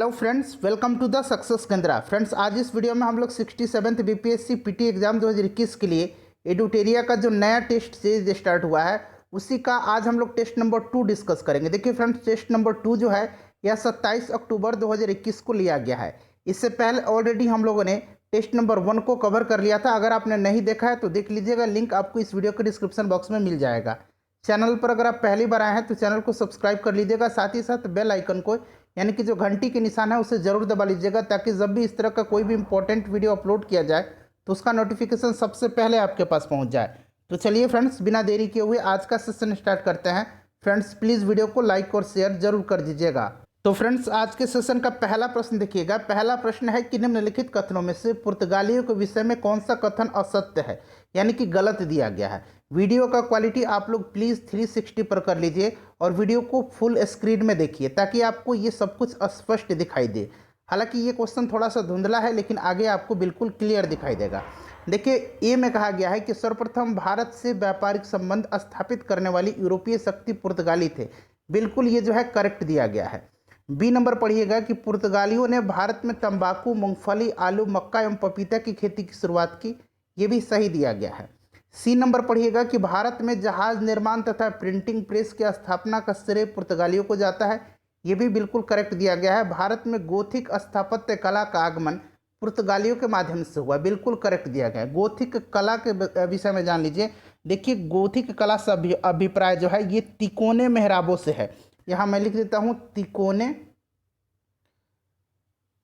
Hello friends, welcome to the success Kendra. Friends, आज इस video में हम लोग 67th बीपीएससी पीटी एग्जाम 2021 के लिए एडुटेरिया का जो नया टेस्ट सीरीज स्टार्ट हुआ है उसी का आज हम लोग टेस्ट नंबर 2 डिस्कस करेंगे। देखिए फ्रेंड्स, टेस्ट नंबर 2 जो है यह 27 अक्टूबर 2021 को लिया गया है। इससे पहले ऑलरेडी हम लोगों ने टेस्ट नंबर 1 को कवर कर लिया था। अगर आपने नहीं देखा है तो देख लीजिएगा, लिंक आपको इस वीडियो के डिस्क्रिप्शन बॉक्स में मिल जाएगा। चैनल पर अगर आप पहली बार आए हैं तो चैनल को सब्सक्राइब कर लीजिएगा, साथ ही साथ बेल आइकन को यानी कि जो घंटी के निशान है उसे जरूर दबा लीजिएगा, ताकि जब भी इस तरह का कोई भी इंपॉर्टेंट वीडियो अपलोड किया जाए तो उसका नोटिफिकेशन सबसे पहले आपके पास पहुंच जाए। तो चलिए फ्रेंड्स, बिना देरी किए हुए आज का सेशन स्टार्ट करते हैं। फ्रेंड्स, प्लीज़ वीडियो को लाइक और शेयर जरूर कर दीजिएगा। तो फ्रेंड्स, आज के सेशन का पहला प्रश्न देखिएगा। पहला प्रश्न है कि निम्नलिखित कथनों में से पुर्तगालियों के विषय में कौन सा कथन असत्य है, यानी कि गलत दिया गया है। वीडियो का क्वालिटी आप लोग प्लीज़ 360 पर कर लीजिए और वीडियो को फुल स्क्रीन में देखिए, ताकि आपको ये सब कुछ स्पष्ट दिखाई दे। हालांकि ये क्वेश्चन थोड़ा सा धुंधला है, लेकिन आगे आपको बिल्कुल क्लियर दिखाई देगा। देखिए, ए में कहा गया है कि सर्वप्रथम भारत से व्यापारिक संबंध स्थापित करने वाली यूरोपीय शक्ति पुर्तगाली थे। बिल्कुल ये जो है करेक्ट दिया गया है। बी नंबर पढ़िएगा कि पुर्तगालियों ने भारत में तंबाकू, मूंगफली, आलू, मक्का एवं पपीता की खेती की शुरुआत की। ये भी सही दिया गया है। सी नंबर पढ़िएगा कि भारत में जहाज निर्माण तथा प्रिंटिंग प्रेस की स्थापना का श्रेय पुर्तगालियों को जाता है। ये भी बिल्कुल करेक्ट दिया गया है। भारत में गोथिक स्थापत्य कला का आगमन पुर्तगालियों के माध्यम से हुआ। बिल्कुल करेक्ट दिया गया है। गोथिक कला के विषय में जान लीजिए। देखिए, गोथिक कला से अभिप्राय जो है ये तिकोने मेहराबों से है। यहाँ मैं लिख देता हूँ, तिकोने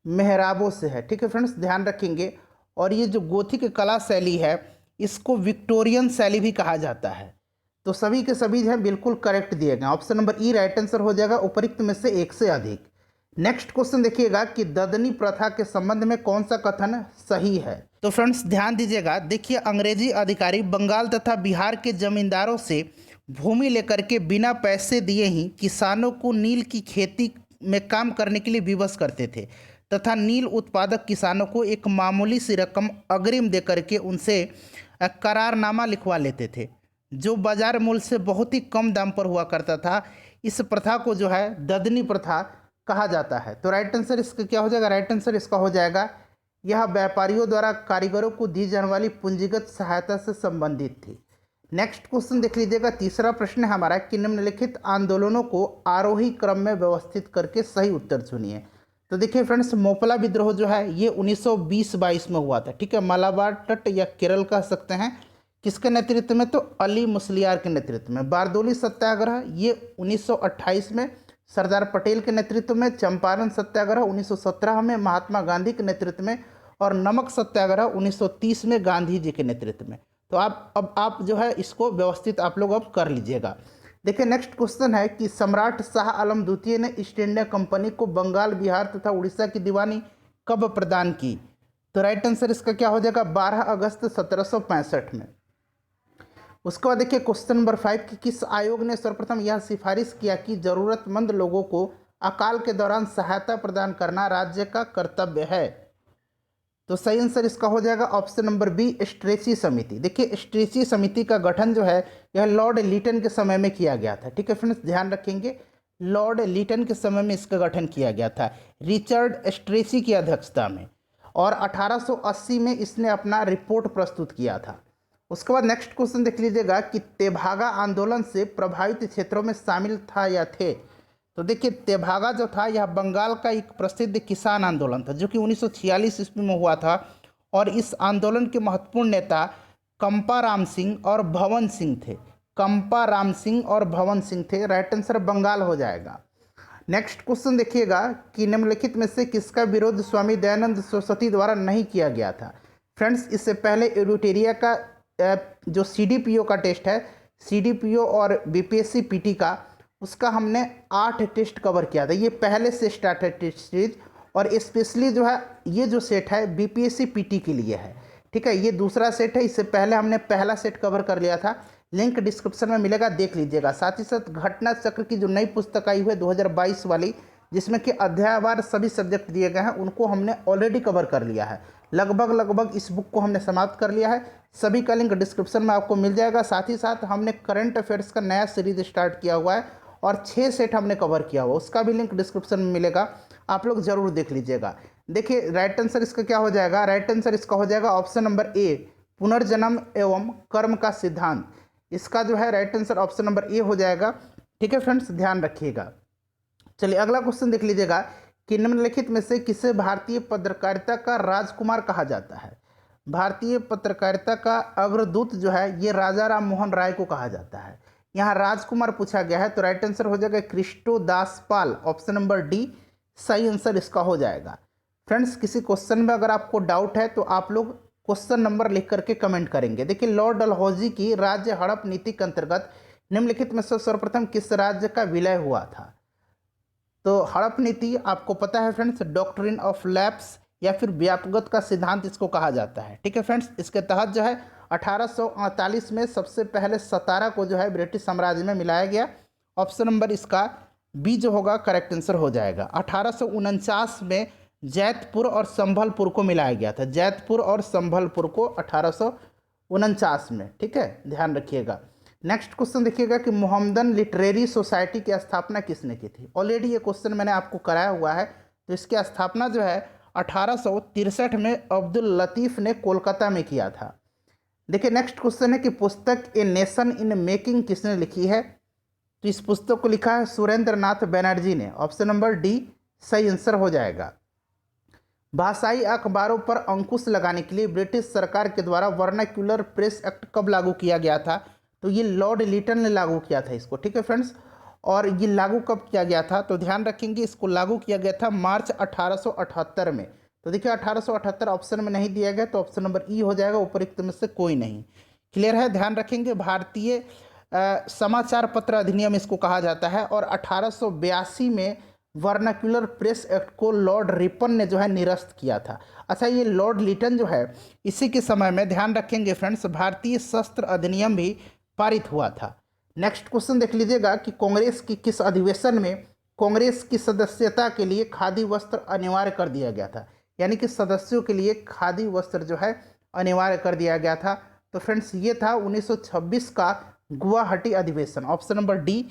मेहराबों से है। ठीक है फ्रेंड्स, ध्यान रखेंगे। और ये जो गोथिक कला शैली है इसको विक्टोरियन शैली भी कहा जाता है। तो सभी के सभी जो है बिल्कुल करेक्ट दिए गए। ऑप्शन नंबर ई राइट आंसर हो जाएगा, उपरोक्त में से एक से अधिक। नेक्स्ट क्वेश्चन देखिएगा कि ददनी प्रथा के संबंध में कौन सा कथन सही है। तो फ्रेंड्स, ध्यान दीजिएगा। देखिए, अंग्रेजी अधिकारी बंगाल तथा बिहार के जमींदारों से भूमि लेकर के बिना पैसे दिए ही किसानों को नील की खेती में काम करने के लिए विवश करते थे तथा नील उत्पादक किसानों को एक मामूली सी रकम अग्रिम देकर के उनसे करारनामा लिखवा लेते थे, जो बाजार मूल्य से बहुत ही कम दाम पर हुआ करता था। इस प्रथा को जो है ददनी प्रथा कहा जाता है। तो राइट आंसर इसका क्या हो जाएगा? राइट आंसर इसका हो जाएगा, यह व्यापारियों द्वारा कारीगरों को दी जाने वाली पूंजीगत सहायता से संबंधित थी। नेक्स्ट क्वेश्चन देख लीजिएगा। तीसरा प्रश्न है हमारा कि निम्नलिखित आंदोलनों को आरोही क्रम में व्यवस्थित करके सही उत्तर चुनिए। तो देखिए फ्रेंड्स, मोपला विद्रोह जो है ये 1920-22 में हुआ था। ठीक है, मालाबार तट या केरल कह सकते हैं। किसके नेतृत्व में? तो अली मुसलियार के नेतृत्व में। बारदोली सत्याग्रह ये 1928 में सरदार पटेल के नेतृत्व में। चंपारण सत्याग्रह 1917 में महात्मा गांधी के नेतृत्व में। और नमक सत्याग्रह 1930 में गांधी जी के नेतृत्व में। तो आप जो है इसको व्यवस्थित आप लोग अब कर लीजिएगा। देखिए, नेक्स्ट क्वेश्चन है कि सम्राट शाह आलम द्वितीय ने ईस्ट इंडिया कंपनी को बंगाल, बिहार तथा उड़ीसा की दीवानी कब प्रदान की? तो राइट आंसर इसका क्या हो जाएगा? 12 अगस्त 1765 में। उसके बाद देखिए क्वेश्चन नंबर 5 कि किस आयोग ने सर्वप्रथम यह सिफारिश किया कि जरूरतमंद लोगों को अकाल के दौरान सहायता प्रदान करना राज्य का कर्तव्य है? तो सही आंसर इसका हो जाएगा ऑप्शन नंबर बी, स्ट्रेची समिति। देखिए, स्ट्रेची समिति का गठन जो है यह लॉर्ड लीटन के समय में किया गया था। ठीक है फ्रेंड्स, ध्यान रखेंगे, लॉर्ड लीटन के समय में इसका गठन किया गया था, रिचर्ड स्ट्रेची की अध्यक्षता में। और 1880 में इसने अपना रिपोर्ट प्रस्तुत किया था। उसके बाद नेक्स्ट क्वेश्चन देख लीजिएगा कि तेभागा आंदोलन से प्रभावित क्षेत्रों में शामिल था या थे? तो देखिए, तेभागा जो था यह बंगाल का एक प्रसिद्ध किसान आंदोलन था, जो कि 1946 ईस्वी में हुआ था। और इस आंदोलन के महत्वपूर्ण नेता कंपा राम सिंह और भवन सिंह थे। कंपा राम सिंह और भवन सिंह थे। राइट आंसर बंगाल हो जाएगा। नेक्स्ट क्वेश्चन देखिएगा कि निम्नलिखित में से किसका विरोध स्वामी दयानंद सरस्वती द्वारा नहीं किया गया था? फ्रेंड्स, इससे पहले एडुटेरिया का जो सीडीपीओ का टेस्ट है, सीडीपीओ और बीपीएससी पीटी का, उसका हमने 8 टेस्ट कवर किया था। ये पहले से स्टार्ट है टेस्ट सीरीज, और स्पेशली जो है ये जो सेट है बीपीएससी पीटी के लिए है। ठीक है, ये दूसरा सेट है। इससे पहले हमने पहला सेट कवर कर लिया था। लिंक डिस्क्रिप्शन में मिलेगा, देख लीजिएगा। साथ ही साथ घटना चक्र की जो नई पुस्तक आई हुई है 2022 वाली, जिसमें कि अध्यायवार सभी सब्जेक्ट दिए गए हैं, उनको हमने ऑलरेडी कवर कर लिया है। लगभग इस बुक को हमने समाप्त कर लिया है। सभी का लिंक डिस्क्रिप्शन में आपको मिल जाएगा। साथ ही साथ हमने करंट अफेयर्स का नया सीरीज स्टार्ट किया हुआ है और 6 सेट हमने कवर किया हुआ, उसका भी लिंक डिस्क्रिप्शन में मिलेगा। आप लोग जरूर देख लीजिएगा। देखिए राइट आंसर इसका क्या हो जाएगा, राइट आंसर इसका हो जाएगा ऑप्शन नंबर ए, पुनर्जन्म एवं कर्म का सिद्धांत। इसका जो है right answer option number A हो जाएगा। ठीक है फ्रेंड्स, ध्यान रखिएगा। चलिए अगला क्वेश्चन देख लीजिएगा कि निम्नलिखित में से किसे भारतीय पत्रकारिता का राजकुमार कहा जाता है। भारतीय पत्रकारिता का अग्रदूत जो है ये राजा राम मोहन राय को कहा जाता है। यहाँ राजकुमार पूछा गया है तो राइट आंसर हो जाएगा क्रिस्टो दास पाल, ऑप्शन नंबर डी सही आंसर इसका हो जाएगा। फ्रेंड्स किसी क्वेश्चन में अगर आपको डाउट है तो आप लोग क्वेश्चन नंबर लिख करके कमेंट करेंगे। देखिए लॉर्ड डलहौजी की राज्य हड़प नीति के अंतर्गत निम्नलिखित में से सर्वप्रथम किस राज्य का विलय हुआ था। तो हड़प नीति आपको पता है फ्रेंड्स, डॉक्ट्रिन ऑफ लैप्स या फिर व्यापकता का सिद्धांत इसको कहा जाता है। ठीक है फ्रेंड्स, इसके तहत जो है 1848 में सबसे पहले सतारा को जो है ब्रिटिश साम्राज्य में मिलाया गया। ऑप्शन नंबर इसका बी जो होगा करेक्ट आंसर हो जाएगा। 1849 में जैतपुर और संभलपुर को मिलाया गया था, जैतपुर और संभलपुर को 1849 में। ठीक है, ध्यान रखिएगा। नेक्स्ट क्वेश्चन देखिएगा कि मोहम्मदन लिटरेरी सोसाइटी की स्थापना किसने की थी। ऑलरेडी ये क्वेश्चन मैंने आपको कराया हुआ है। तो इसकी स्थापना जो है 1863 में अब्दुल लतीफ़ ने कोलकाता में किया था। देखिए नेक्स्ट क्वेश्चन है कि पुस्तक ए नेशन इन मेकिंग किसने लिखी है। तो इस पुस्तक को लिखा है सुरेंद्र नाथ बनर्जी ने, ऑप्शन नंबर डी सही आंसर हो जाएगा। भाषाई अखबारों पर अंकुश लगाने के लिए ब्रिटिश सरकार के द्वारा वर्नाक्यूलर प्रेस एक्ट कब लागू किया गया था। तो ये लॉर्ड लिटन ने लागू किया था इसको। ठीक है फ्रेंड्स, और ये लागू कब किया गया था तो ध्यान रखेंगे इसको लागू किया गया था मार्च 1878 में। तो देखिए 1878 ऑप्शन में नहीं दिया गया तो ऑप्शन नंबर ई हो जाएगा, उपरोक्त में से कोई नहीं। क्लियर है, ध्यान रखेंगे। भारतीय समाचार पत्र अधिनियम इसको कहा जाता है और 1882 में वर्नाक्यूलर प्रेस एक्ट को लॉर्ड रिपन ने जो है निरस्त किया था। अच्छा, ये लॉर्ड लिटन जो है इसी के समय में ध्यान रखेंगे फ्रेंड्स भारतीय शस्त्र अधिनियम भी पारित हुआ था। नेक्स्ट क्वेश्चन देख लीजिएगा कि कांग्रेस की किस अधिवेशन में कांग्रेस की सदस्यता के लिए खादी वस्त्र अनिवार्य कर दिया गया था। यानी कि सदस्यों के लिए खादी वस्त्र जो है अनिवार्य कर दिया गया था। तो फ्रेंड्स ये था 1926 का गुवाहाटी अधिवेशन, option number D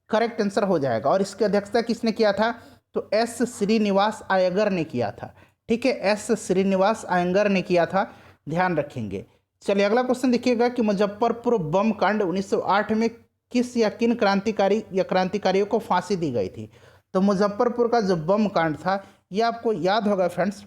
correct answer हो जाएगा। और इसकी अध्यक्षता किसने किया था तो एस श्रीनिवास अय्यर ने किया था। ठीक है, एस श्रीनिवास अय्यर ने किया था, ध्यान रखेंगे। चलिए अगला क्वेश्चन देखिएगा कि मुजफ्फरपुर बम कांड 1908 में किस या किन क्रांतिकारी या क्रांतिकारियों को फांसी दी गई थी। तो मुजफ्फरपुर का जो बम कांड था ये आपको याद होगा फ्रेंड्स।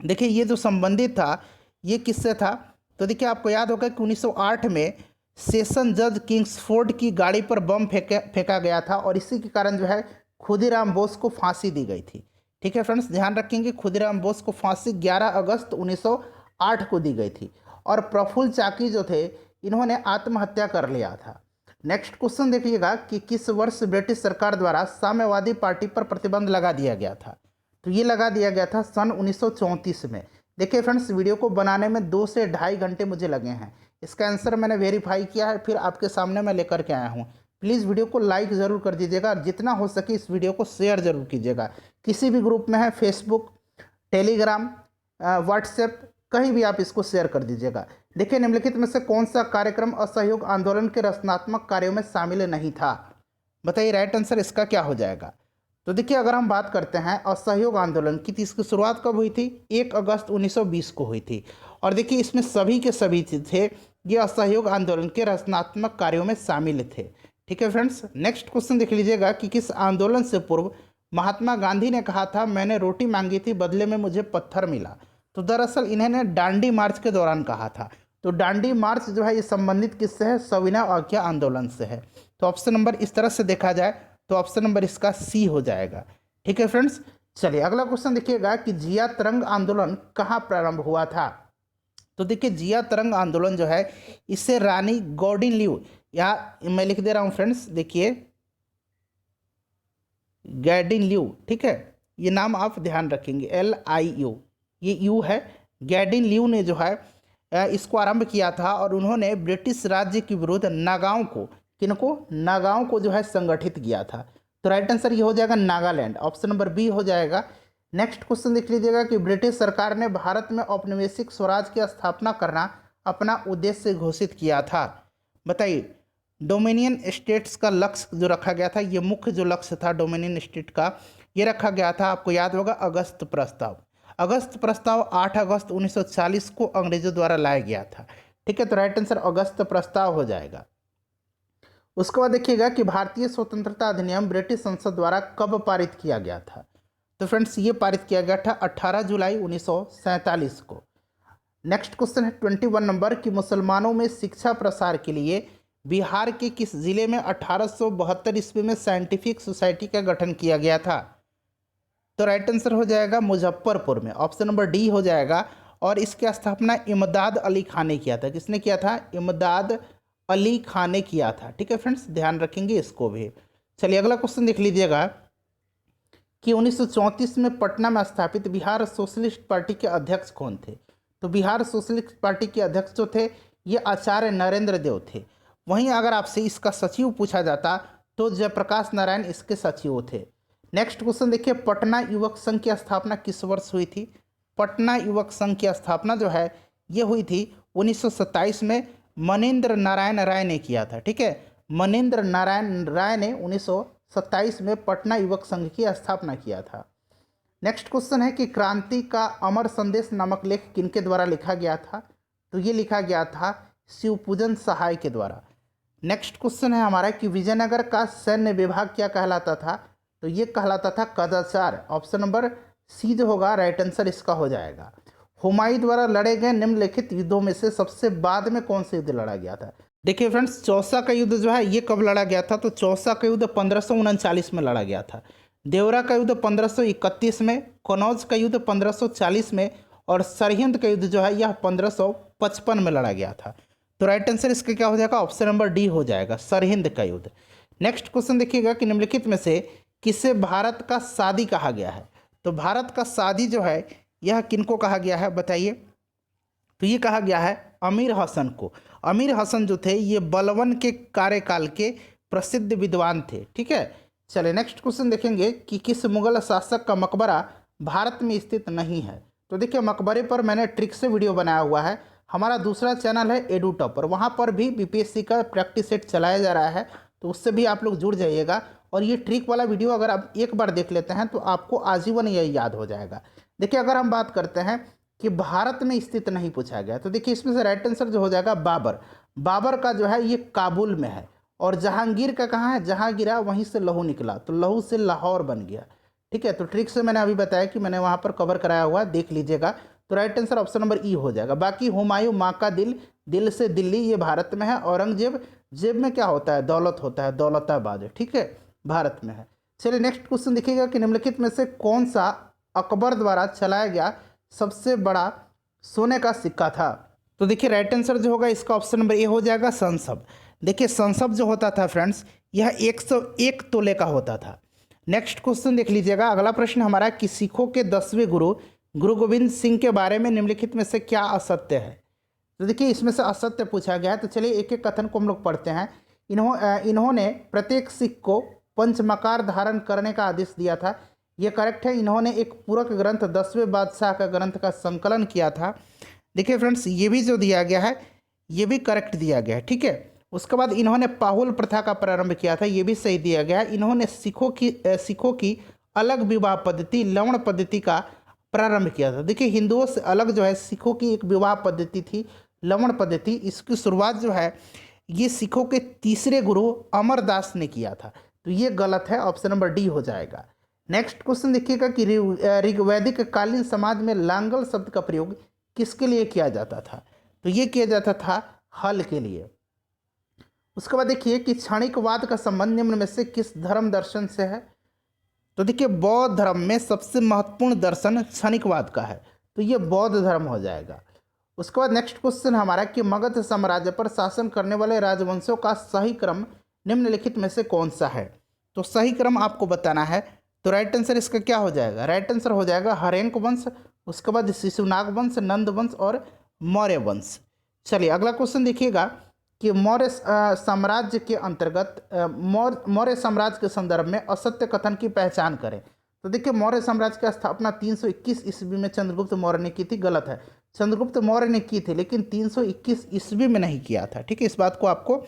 देखिए ये जो संबंधित था ये किससे था तो देखिए आपको याद होगा कि 1908 में सेशन जज किंग्सफोर्ड की गाड़ी पर बम फेंका गया था और इसी के कारण जो है खुदीराम बोस को फांसी दी गई थी। ठीक है फ्रेंड्स, ध्यान रखेंगे खुदीराम बोस को फांसी 11 अगस्त 1908 को दी गई थी और प्रफुल्ल चाकी जो थे इन्होंने आत्महत्या कर लिया था। नेक्स्ट क्वेश्चन देखिएगा कि किस वर्ष ब्रिटिश सरकार द्वारा साम्यवादी पार्टी पर प्रतिबंध लगा दिया गया था। तो ये लगा दिया गया था सन 1934 में। देखिए फ्रेंड्स वीडियो को बनाने में 2 से ढाई घंटे मुझे लगे हैं। इसका आंसर मैंने वेरीफाई किया है, फिर आपके सामने मैं लेकर के आया हूँ। प्लीज़ वीडियो को लाइक ज़रूर कर दीजिएगा और जितना हो सके इस वीडियो को शेयर ज़रूर कीजिएगा। किसी भी ग्रुप में है, फेसबुक, टेलीग्राम, व्हाट्सएप, कहीं भी आप इसको शेयर कर दीजिएगा। देखिए निम्नलिखित में से कौन सा कार्यक्रम असहयोग आंदोलन के रचनात्मक कार्यों में शामिल नहीं था। बताइए राइट आंसर इसका क्या हो जाएगा। तो देखिए अगर हम बात करते हैं असहयोग आंदोलन की तो इसकी शुरुआत कब हुई थी 1 अगस्त 1920 को हुई थी। और देखिए इसमें सभी के सभी थे ये असहयोग आंदोलन के रचनात्मक कार्यों में शामिल थे। ठीक है फ्रेंड्स, नेक्स्ट क्वेश्चन देख लीजिएगा कि किस आंदोलन से पूर्व महात्मा गांधी ने कहा था मैंने रोटी मांगी थी बदले में मुझे पत्थर मिला। तो दरअसल इन्होंने डांडी मार्च के दौरान कहा था। तो डांडी मार्च जो है ये संबंधित किससे है सविनय अवज्ञा आंदोलन से है। तो ऑप्शन नंबर इस तरह से देखा जाए तो ऑप्शन नंबर इसका सी हो जाएगा। ठीक है फ्रेंड्स, चलिए अगला क्वेश्चन देखिएगा कि जिया तरंग आंदोलन कहाँ प्रारंभ हुआ था। तो देखिए जिया तरंग आंदोलन जो है इसे रानी गॉर्डिन ल्यू, या मैं लिख दे रहा हूँ फ्रेंड्स, देखिए गैडिन ल्यू। ठीक है, ये नाम आप ध्यान रखेंगे, LIU, ये यू है। गैडिन ल्यू ने जो है इसको आरंभ किया था और उन्होंने ब्रिटिश राज्य के विरुद्ध नागाओं को, किनको, नागाओं को जो है संगठित किया था। तो राइट आंसर ये हो जाएगा नागालैंड, ऑप्शन नंबर बी हो जाएगा। नेक्स्ट क्वेश्चन देख लीजिएगा कि ब्रिटिश सरकार ने भारत में औपनिवेशिक स्वराज की स्थापना करना अपना उद्देश्य घोषित किया था। बताइए डोमिनियन स्टेट्स का लक्ष्य जो रखा गया था, ये मुख्य जो लक्ष्य था डोमिनियन स्टेट का ये रखा गया था, आपको याद होगा, अगस्त प्रस्ताव। अगस्त प्रस्ताव 8 अगस्त 1940 को अंग्रेजों द्वारा लाया गया था। ठीक है, तो राइट आंसर अगस्त प्रस्ताव हो जाएगा। उसके बाद देखिएगा कि भारतीय स्वतंत्रता अधिनियम ब्रिटिश संसद द्वारा कब पारित किया गया था। तो फ्रेंड्स ये पारित किया गया था 18 जुलाई 1947 को। नेक्स्ट क्वेश्चन है 21 नंबर कि मुसलमानों में शिक्षा प्रसार के लिए बिहार के किस जिले में 1872 ईस्वी में साइंटिफिक सोसाइटी का गठन किया गया था। तो राइट आंसर हो जाएगा मुजफ्फरपुर में, ऑप्शन नंबर डी हो जाएगा। और इसकी स्थापना इमदाद अली खान ने किया था। किसने किया था? इमदाद अली खान ने किया था। ठीक है फ्रेंड्स, ध्यान रखेंगे इसको भी। चलिए अगला क्वेश्चन देख लीजिएगा कि 1934 में पटना में स्थापित बिहार सोशलिस्ट पार्टी के अध्यक्ष कौन थे। तो बिहार सोशलिस्ट पार्टी के अध्यक्ष जो थे ये आचार्य नरेंद्र देव थे। वहीं अगर आपसे इसका सचिव पूछा जाता तो जयप्रकाश नारायण इसके सचिव थे। नेक्स्ट क्वेश्चन देखिए, पटना युवक संघ की स्थापना किस वर्ष हुई थी। पटना युवक संघ की स्थापना जो है ये हुई थी 1927 में, मनेंद्र नारायण राय ने किया था। ठीक है, मनेंद्र नारायण राय ने 1927 में पटना युवक संघ की स्थापना किया था। नेक्स्ट क्वेश्चन है कि क्रांति का अमर संदेश नामक लेख किनके द्वारा लिखा गया था। तो ये लिखा गया था शिवपूजन सहाय के द्वारा। नेक्स्ट क्वेश्चन है हमारा कि विजयनगर का सैन्य विभाग क्या कहलाता था। तो ये कहलाता था कदाचार, ऑप्शन नंबर सी जो होगा राइट आंसर इसका हो जाएगा। हुमायूं द्वारा लड़े गए निम्नलिखित युद्धों में से सबसे बाद में कौन सा युद्ध लड़ा गया था। देखिए फ्रेंड्स, चौसा का युद्ध जो है ये कब लड़ा गया था। तो चौसा का युद्ध 1539 में लड़ा गया था। देवरा का युद्ध 1531 में, कनौज का युद्ध 1540 में और सरहिंद का युद्ध जो है यह 1555 में लड़ा गया था। तो राइट आंसर इसका क्या हो जाएगा, ऑप्शन नंबर डी हो जाएगा, सरहिंद का युद्ध। नेक्स्ट क्वेश्चन देखिएगा कि निम्नलिखित में से किसे भारत का सादी कहा गया है। तो भारत का सादी जो है यह किनको कहा गया है बताइए। तो ये कहा गया है अमीर हसन को। अमीर हसन जो थे ये बलवन के कार्यकाल के प्रसिद्ध विद्वान थे। ठीक है, चलिए नेक्स्ट क्वेश्चन देखेंगे कि किस मुगल शासक का मकबरा भारत में स्थित नहीं है। तो देखिए मकबरे पर मैंने ट्रिक से वीडियो बनाया हुआ है। हमारा दूसरा चैनल है एडू टॉपर, वहाँ पर भी बीपीएससी का प्रैक्टिस सेट चलाया जा रहा है, तो उससे भी आप लोग जुड़ जाइएगा। और ये ट्रिक वाला वीडियो अगर आप एक बार देख लेते हैं तो आपको आजीवन यही याद हो जाएगा। देखिए अगर हम बात करते हैं कि भारत में स्थित नहीं पूछा गया, तो देखिए इसमें से राइट आंसर जो हो जाएगा बाबर। बाबर का जो है ये काबुल में है। और जहांगीर का कहाँ है, जहाँ गिरा वहीं से लहू निकला, तो लहू से लाहौर बन गया। ठीक है, तो ट्रिक से मैंने अभी बताया कि मैंने वहाँ पर कवर कराया हुआ, देख लीजिएगा। तो राइट आंसर ऑप्शन नंबर ई हो जाएगा। बाकी हुमायूं, माँ का दिल, दिल से दिल्ली, ये भारत में है। औरंगजेब, जेब में क्या होता है, दौलत होता है, दौलताबाद, ठीक है, भारत में है। चलिए नेक्स्ट क्वेश्चन देखिएगा कि निम्नलिखित में से कौन सा अकबर द्वारा चलाया गया सबसे बड़ा सोने का सिक्का था। तो देखिए राइट आंसर जो होगा इसका ऑप्शन नंबर ए हो जाएगा, संसब। देखिए संसब जो होता था फ्रेंड्स यह 101 तोले का होता था। नेक्स्ट क्वेश्चन देख लीजिएगा। अगला प्रश्न हमारा कि सिखों के 10वें गुरु गुरु गोविंद सिंह के बारे में निम्नलिखित में से क्या असत्य है। तो देखिए इसमें से असत्य पूछा गया है, तो चलिए एक एक कथन को हम लोग पढ़ते हैं। इन्होंने प्रत्येक सिख को पंचमकार धारण करने का आदेश दिया था, ये करेक्ट है। इन्होंने एक पूरक ग्रंथ 10वें बादशाह का ग्रंथ का संकलन किया था। देखिए फ्रेंड्स ये भी जो दिया गया है ये भी करेक्ट दिया गया है, ठीक है। उसके बाद इन्होंने पाहुल प्रथा का प्रारंभ किया था, ये भी सही दिया गया है। इन्होंने सिखों की अलग विवाह पद्धति लवण पद्धति का प्रारंभ किया था। देखिए हिंदुओं से अलग जो है सिखों की एक विवाह पद्धति थी लवण पद्धति, इसकी शुरुआत जो है ये सिखों के तीसरे गुरु अमरदास ने किया था, तो ये गलत है, ऑप्शन नंबर डी हो जाएगा। नेक्स्ट क्वेश्चन देखिएगा कि ऋग्वैदिक कालीन समाज में लांगल शब्द का प्रयोग किसके लिए किया जाता था। तो ये किया जाता था हल के लिए। उसके बाद देखिए कि क्षणिकवाद का संबंध निम्न में से किस धर्म दर्शन से है। तो देखिए बौद्ध धर्म में सबसे महत्वपूर्ण दर्शन क्षणिकवाद का है, तो ये बौद्ध धर्म हो जाएगा। उसके बाद नेक्स्ट क्वेश्चन हमारा कि मगध साम्राज्य पर शासन करने वाले राजवंशों का सही क्रम निम्नलिखित में से कौन सा है। तो सही क्रम आपको बताना है, तो राइट आंसर इसका क्या हो जाएगा, राइट आंसर हो जाएगा हरेंक वंश, उसके बाद शिशुनाग वंश, नंद वंश और मौर्य वंश। चलिए अगला क्वेश्चन देखिएगा कि मौर्य साम्राज्य के अंतर्गत मौर्य साम्राज्य के संदर्भ में असत्य कथन की पहचान करें। तो देखिए मौर्य साम्राज्य की स्थापना 321 ईस्वी में चंद्रगुप्त मौर्य ने की थी, गलत है। चंद्रगुप्त मौर्य ने की थी लेकिन 321 ईस्वी में नहीं किया था, ठीक है, इस बात को आपको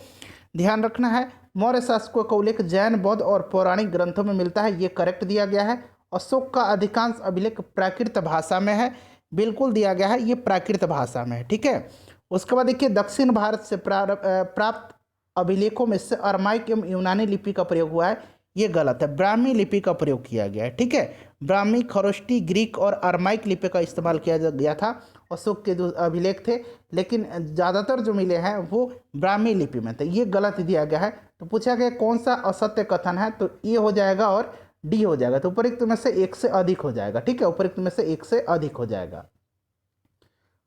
ध्यान रखना है। मौर्य शासकों का उल्लेख जैन, बौद्ध और पौराणिक ग्रंथों में मिलता है, ये करेक्ट दिया गया है। अशोक का अधिकांश अभिलेख प्राकृत भाषा में है, बिल्कुल दिया गया है, ये प्राकृत भाषा में है। ठीक है, उसके बाद देखिए दक्षिण भारत से प्राप्त अभिलेखों में से अरमाइक एवं यूनानी लिपि का प्रयोग हुआ है, ये गलत है, ब्राह्मी लिपि का प्रयोग किया गया है। ठीक है, ब्राह्मी, खरोष्टी, ग्रीक और अरमाइक लिपि का इस्तेमाल किया गया था। अशोक के जो अभिलेख थे, लेकिन ज़्यादातर जो मिले हैं वो ब्राह्मी लिपि में थे, ये गलत दिया गया है। तो पूछा गया कौन सा असत्य कथन है, तो ये हो जाएगा और डी हो जाएगा। तो उपरोक्त में से एक से अधिक हो जाएगा। ठीक है, उपरोक्त में से एक से अधिक हो जाएगा।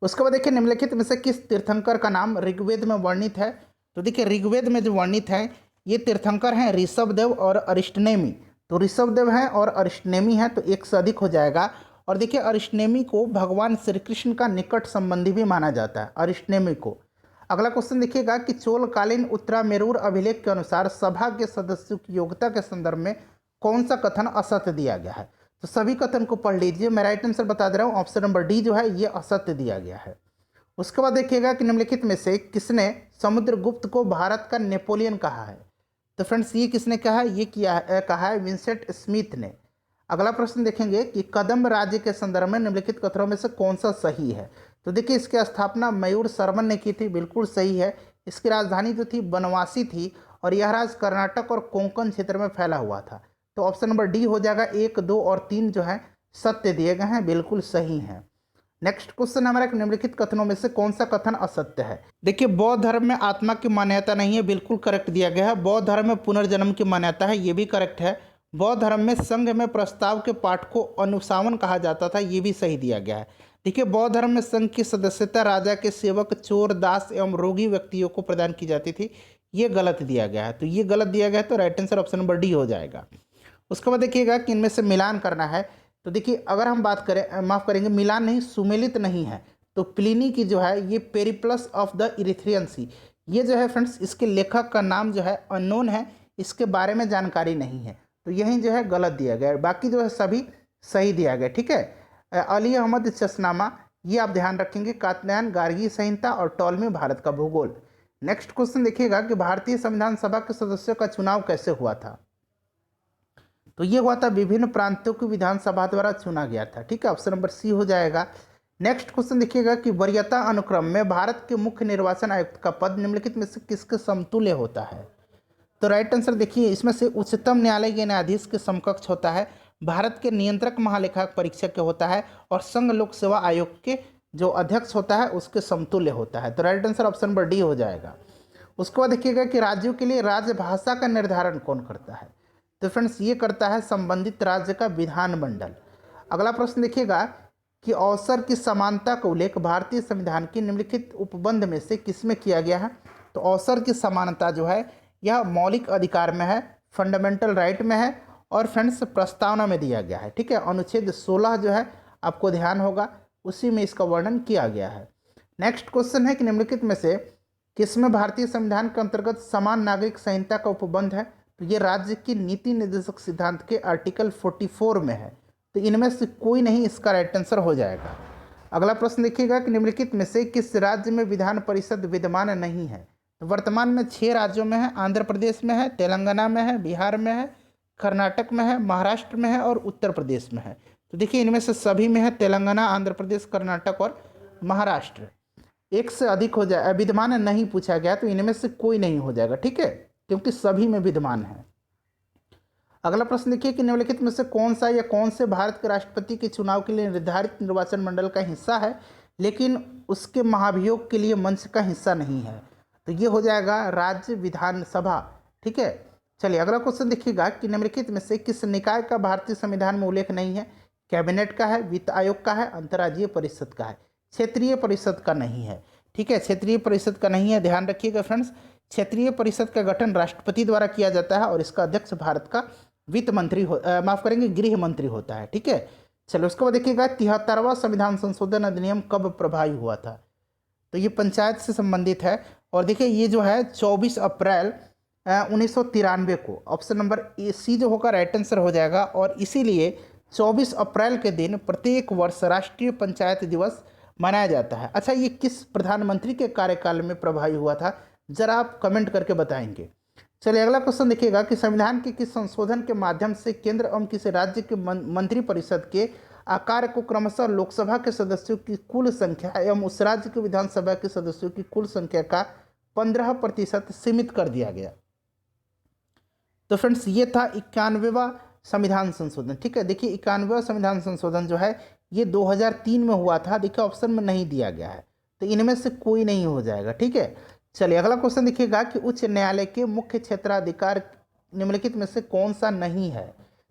उसके बाद देखिए निम्नलिखित में से किस तीर्थंकर का नाम ऋग्वेद में वर्णित है। तो देखिए ऋग्वेद में जो वर्णित है ये तीर्थंकर हैं ऋषभदेव और अरिष्टनेमी। तो ऋषभदेव हैं और अरिष्टनेमी हैं, तो एक से अधिक हो जाएगा। और देखिए अरिष्टनेमी को भगवान श्री कृष्ण का निकट संबंधी भी माना जाता है, अरिष्टनेमी को। अगला क्वेश्चन देखिएगा कि चोलकालीन उत्तरामेरूर अभिलेख के अनुसार सभा के सदस्यों की योग्यता के संदर्भ में कौन सा कथन असत्य दिया गया है। तो सभी कथन को पढ़ लीजिए, मैं राइट आंसर बता दे रहा हूँ, ऑप्शन नंबर डी जो है ये असत्य दिया गया है। उसके बाद देखिएगा कि निम्नलिखित में से किसने समुद्रगुप्त को भारत का नेपोलियन कहा है। तो फ्रेंड्स ये किसने कहा है, ये कहा है विंसेंट स्मिथ ने। अगला प्रश्न देखेंगे कि कदम्ब राज्य के संदर्भ में निम्नलिखित कथनों में से कौन सा सही है। तो देखिए इसकी स्थापना मयूर शर्मन ने की थी, बिल्कुल सही है। इसकी राजधानी जो थी बनवासी थी और यह राज्य कर्नाटक और कोंकण क्षेत्र में फैला हुआ था। तो ऑप्शन नंबर डी हो जाएगा। 1, 2 और 3 जो है सत्य दिए गए हैं, बिल्कुल सही हैं। नेक्स्ट क्वेश्चन हमारा निम्नलिखित कथनों में से कौन सा कथन असत्य है। देखिए बौद्ध धर्म में आत्मा की मान्यता नहीं है, बिल्कुल करेक्ट दिया गया है। बौद्ध धर्म में पुनर्जन्म की मान्यता है, ये भी करेक्ट है। बौद्ध धर्म में संघ में प्रस्ताव के पाठ को अनुसावन कहा जाता था, ये भी सही दिया गया है। देखिए बौद्ध धर्म में संघ की सदस्यता राजा के सेवक, चोर, दास एवं रोगी व्यक्तियों को प्रदान की जाती थी, ये गलत दिया गया है। तो ये गलत दिया गया है, तो right answer option number D हो जाएगा। उसके बाद देखिएगा कि इनमें से मिलान करना है। तो देखिए अगर हम बात करें, माफ़ करेंगे, मिलान नहीं, सुमेलित नहीं है। तो प्लिनी की जो है ये पेरिप्लस ऑफ द इरिथ्रियन सी, ये जो है फ्रेंड्स इसके लेखक का नाम जो है अननोन है, इसके बारे में जानकारी नहीं है, तो यही जो है गलत दिया गया है। बाकी जो है सभी सही दिया गया। ठीक है, अली अहमद चशनामा, ये आप ध्यान रखेंगे। कात्यायन, गार्गी संहिता और टॉलमी भारत का भूगोल। नेक्स्ट क्वेश्चन देखिएगा कि भारतीय संविधान सभा के सदस्यों का चुनाव कैसे हुआ था। तो ये हुआ था विभिन्न प्रांतों की विधानसभा द्वारा चुना गया था। ठीक है, ऑप्शन नंबर सी हो जाएगा। नेक्स्ट क्वेश्चन देखिएगा कि वरीयता अनुक्रम में भारत के मुख्य निर्वाचन आयुक्त का पद निम्नलिखित में से किसके समतुल्य होता है। तो राइट आंसर देखिए इसमें से उच्चतम न्यायालय के न्यायाधीश के समकक्ष होता है, भारत के नियंत्रक महालेखा परीक्षक के होता है, और संघ लोक सेवा आयोग के जो अध्यक्ष होता है उसके समतुल्य होता है। तो right answer option number D हो जाएगा। उसके बाद देखिएगा कि राज्यों के लिए राजभाषा का निर्धारण कौन करता है। तो फ्रेंड्स ये करता है संबंधित राज्य का विधानमंडल। अगला प्रश्न देखिएगा कि अवसर की समानता का उल्लेख भारतीय संविधान की निम्नलिखित उपबंध में से किसमें किया गया है। तो अवसर की समानता जो है यह मौलिक अधिकार में है, फंडामेंटल राइट में है, और फ्रेंड्स प्रस्तावना में दिया गया है। ठीक है, अनुच्छेद 16 जो है आपको ध्यान होगा, उसी में इसका वर्णन किया गया है। नेक्स्ट क्वेश्चन है कि निम्नलिखित में से किसमें भारतीय संविधान के अंतर्गत समान नागरिक संहिता का उपबंध है। तो ये राज्य की नीति निर्देशक सिद्धांत के आर्टिकल 44 में है। तो इनमें से कोई नहीं, इसका राइट आंसर हो जाएगा। अगला प्रश्न देखिएगा कि निम्नलिखित में से किस राज्य में विधान परिषद विद्यमान नहीं है। तो वर्तमान में 6 राज्यों में है, आंध्र प्रदेश में है, तेलंगाना में है, बिहार में है, कर्नाटक में है, महाराष्ट्र में है और उत्तर प्रदेश में है। तो देखिए इनमें से सभी में है, तेलंगाना, आंध्र प्रदेश, कर्नाटक और महाराष्ट्र। एक से अधिक हो जाए, विद्यमान नहीं पूछा गया, तो इनमें से कोई नहीं हो जाएगा। ठीक है, क्योंकि सभी में विद्यमान है। अगला प्रश्न देखिए कि निम्नलिखित में से कौन सा या कौन से भारत के राष्ट्रपति के चुनाव के लिए निर्धारित निर्वाचन मंडल का हिस्सा है, लेकिन उसके महाभियोग के लिए मंच का हिस्सा नहीं है। तो ये हो जाएगा राज्य विधानसभा। ठीक है, चलिए अगला क्वेश्चन देखिएगा कि निम्नलिखित में से किस निकाय का भारतीय संविधान में उल्लेख नहीं है। कैबिनेट का है, वित्त आयोग का है, अंतर्राज्यीय परिषद का है, क्षेत्रीय परिषद का नहीं है। ठीक है, क्षेत्रीय परिषद का नहीं है, ध्यान रखिएगा फ्रेंड्स। क्षेत्रीय परिषद का गठन राष्ट्रपति द्वारा किया जाता है और इसका अध्यक्ष भारत का वित्त मंत्री माफ करेंगे गृह मंत्री होता है। ठीक है, चलो उसके बाद देखिएगा 73वां संविधान संशोधन अधिनियम कब प्रभावी हुआ था। तो ये पंचायत से संबंधित है, और देखिए ये जो है 24 अप्रैल 1993 को, ऑप्शन नंबर सी जो होगा राइट आंसर हो जाएगा। और इसीलिए 24 अप्रैल के दिन प्रत्येक वर्ष राष्ट्रीय पंचायत दिवस मनाया जाता है। अच्छा, ये किस प्रधानमंत्री के कार्यकाल में प्रभावी हुआ था, जरा आप कमेंट करके बताएंगे। चलिए अगला क्वेश्चन देखिएगा कि संविधान के किस संशोधन के माध्यम से केंद्र एवं किसी राज्य के मंत्रिपरिषद के आकार को क्रमशः लोकसभा के सदस्यों की कुल संख्या एवं उस राज्य के विधानसभा के सदस्यों की कुल संख्या का 15% सीमित कर दिया गया। तो फ्रेंड्स ये था 91वां संविधान संशोधन। ठीक है, देखिए 91वां संविधान संशोधन जो है ये 2003 में हुआ था। देखिए ऑप्शन में नहीं दिया गया है, तो इनमें से कोई नहीं हो जाएगा। ठीक है, चलिए अगला क्वेश्चन देखिएगा कि उच्च न्यायालय के मुख्य क्षेत्राधिकार निम्नलिखित में से कौन सा नहीं है।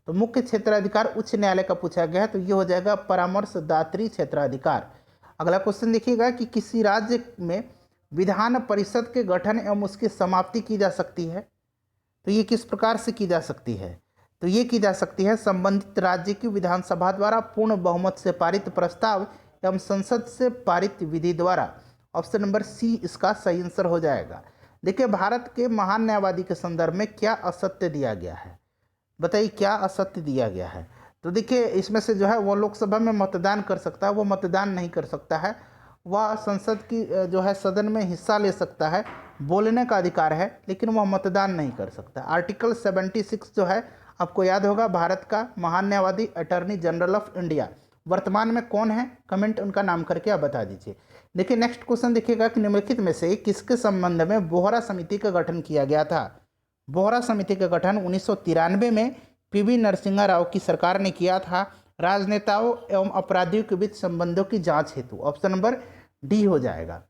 तो मुख्य क्षेत्राधिकार उच्च न्यायालय का पूछा गया है, तो ये हो जाएगा परामर्शदात्री क्षेत्राधिकार। अगला क्वेश्चन देखिएगा कि किसी राज्य में विधान परिषद के गठन एवं उसकी समाप्ति की जा सकती है, तो ये किस प्रकार से की जा सकती है। तो ये की जा सकती है संबंधित राज्य की विधानसभा द्वारा पूर्ण बहुमत से पारित प्रस्ताव एवं संसद से पारित विधि द्वारा। ऑप्शन नंबर सी इसका सही आंसर हो जाएगा। देखिए भारत के महान न्यायवादी के संदर्भ में क्या असत्य दिया गया है, बताइए क्या असत्य दिया गया है। तो देखिए इसमें से जो है वो लोकसभा में मतदान कर सकता है, वो मतदान नहीं कर सकता है। वह संसद की जो है सदन में हिस्सा ले सकता है, बोलने का अधिकार है, लेकिन वह मतदान नहीं कर सकता। आर्टिकल 76 जो है आपको याद होगा, भारत का महान न्यायवादी अटॉर्नी जनरल ऑफ इंडिया वर्तमान में कौन है, कमेंट उनका नाम करके आप बता दीजिए। देखिए नेक्स्ट क्वेश्चन देखिएगा कि निम्नलिखित में से किसके संबंध में बोहरा समिति का गठन किया गया था। बोहरा समिति का गठन 1993 में पीवी नरसिम्हा राव की सरकार ने किया था, राजनेताओं एवं अपराधियों के बीच संबंधों की जांच हेतु। ऑप्शन नंबर डी हो जाएगा।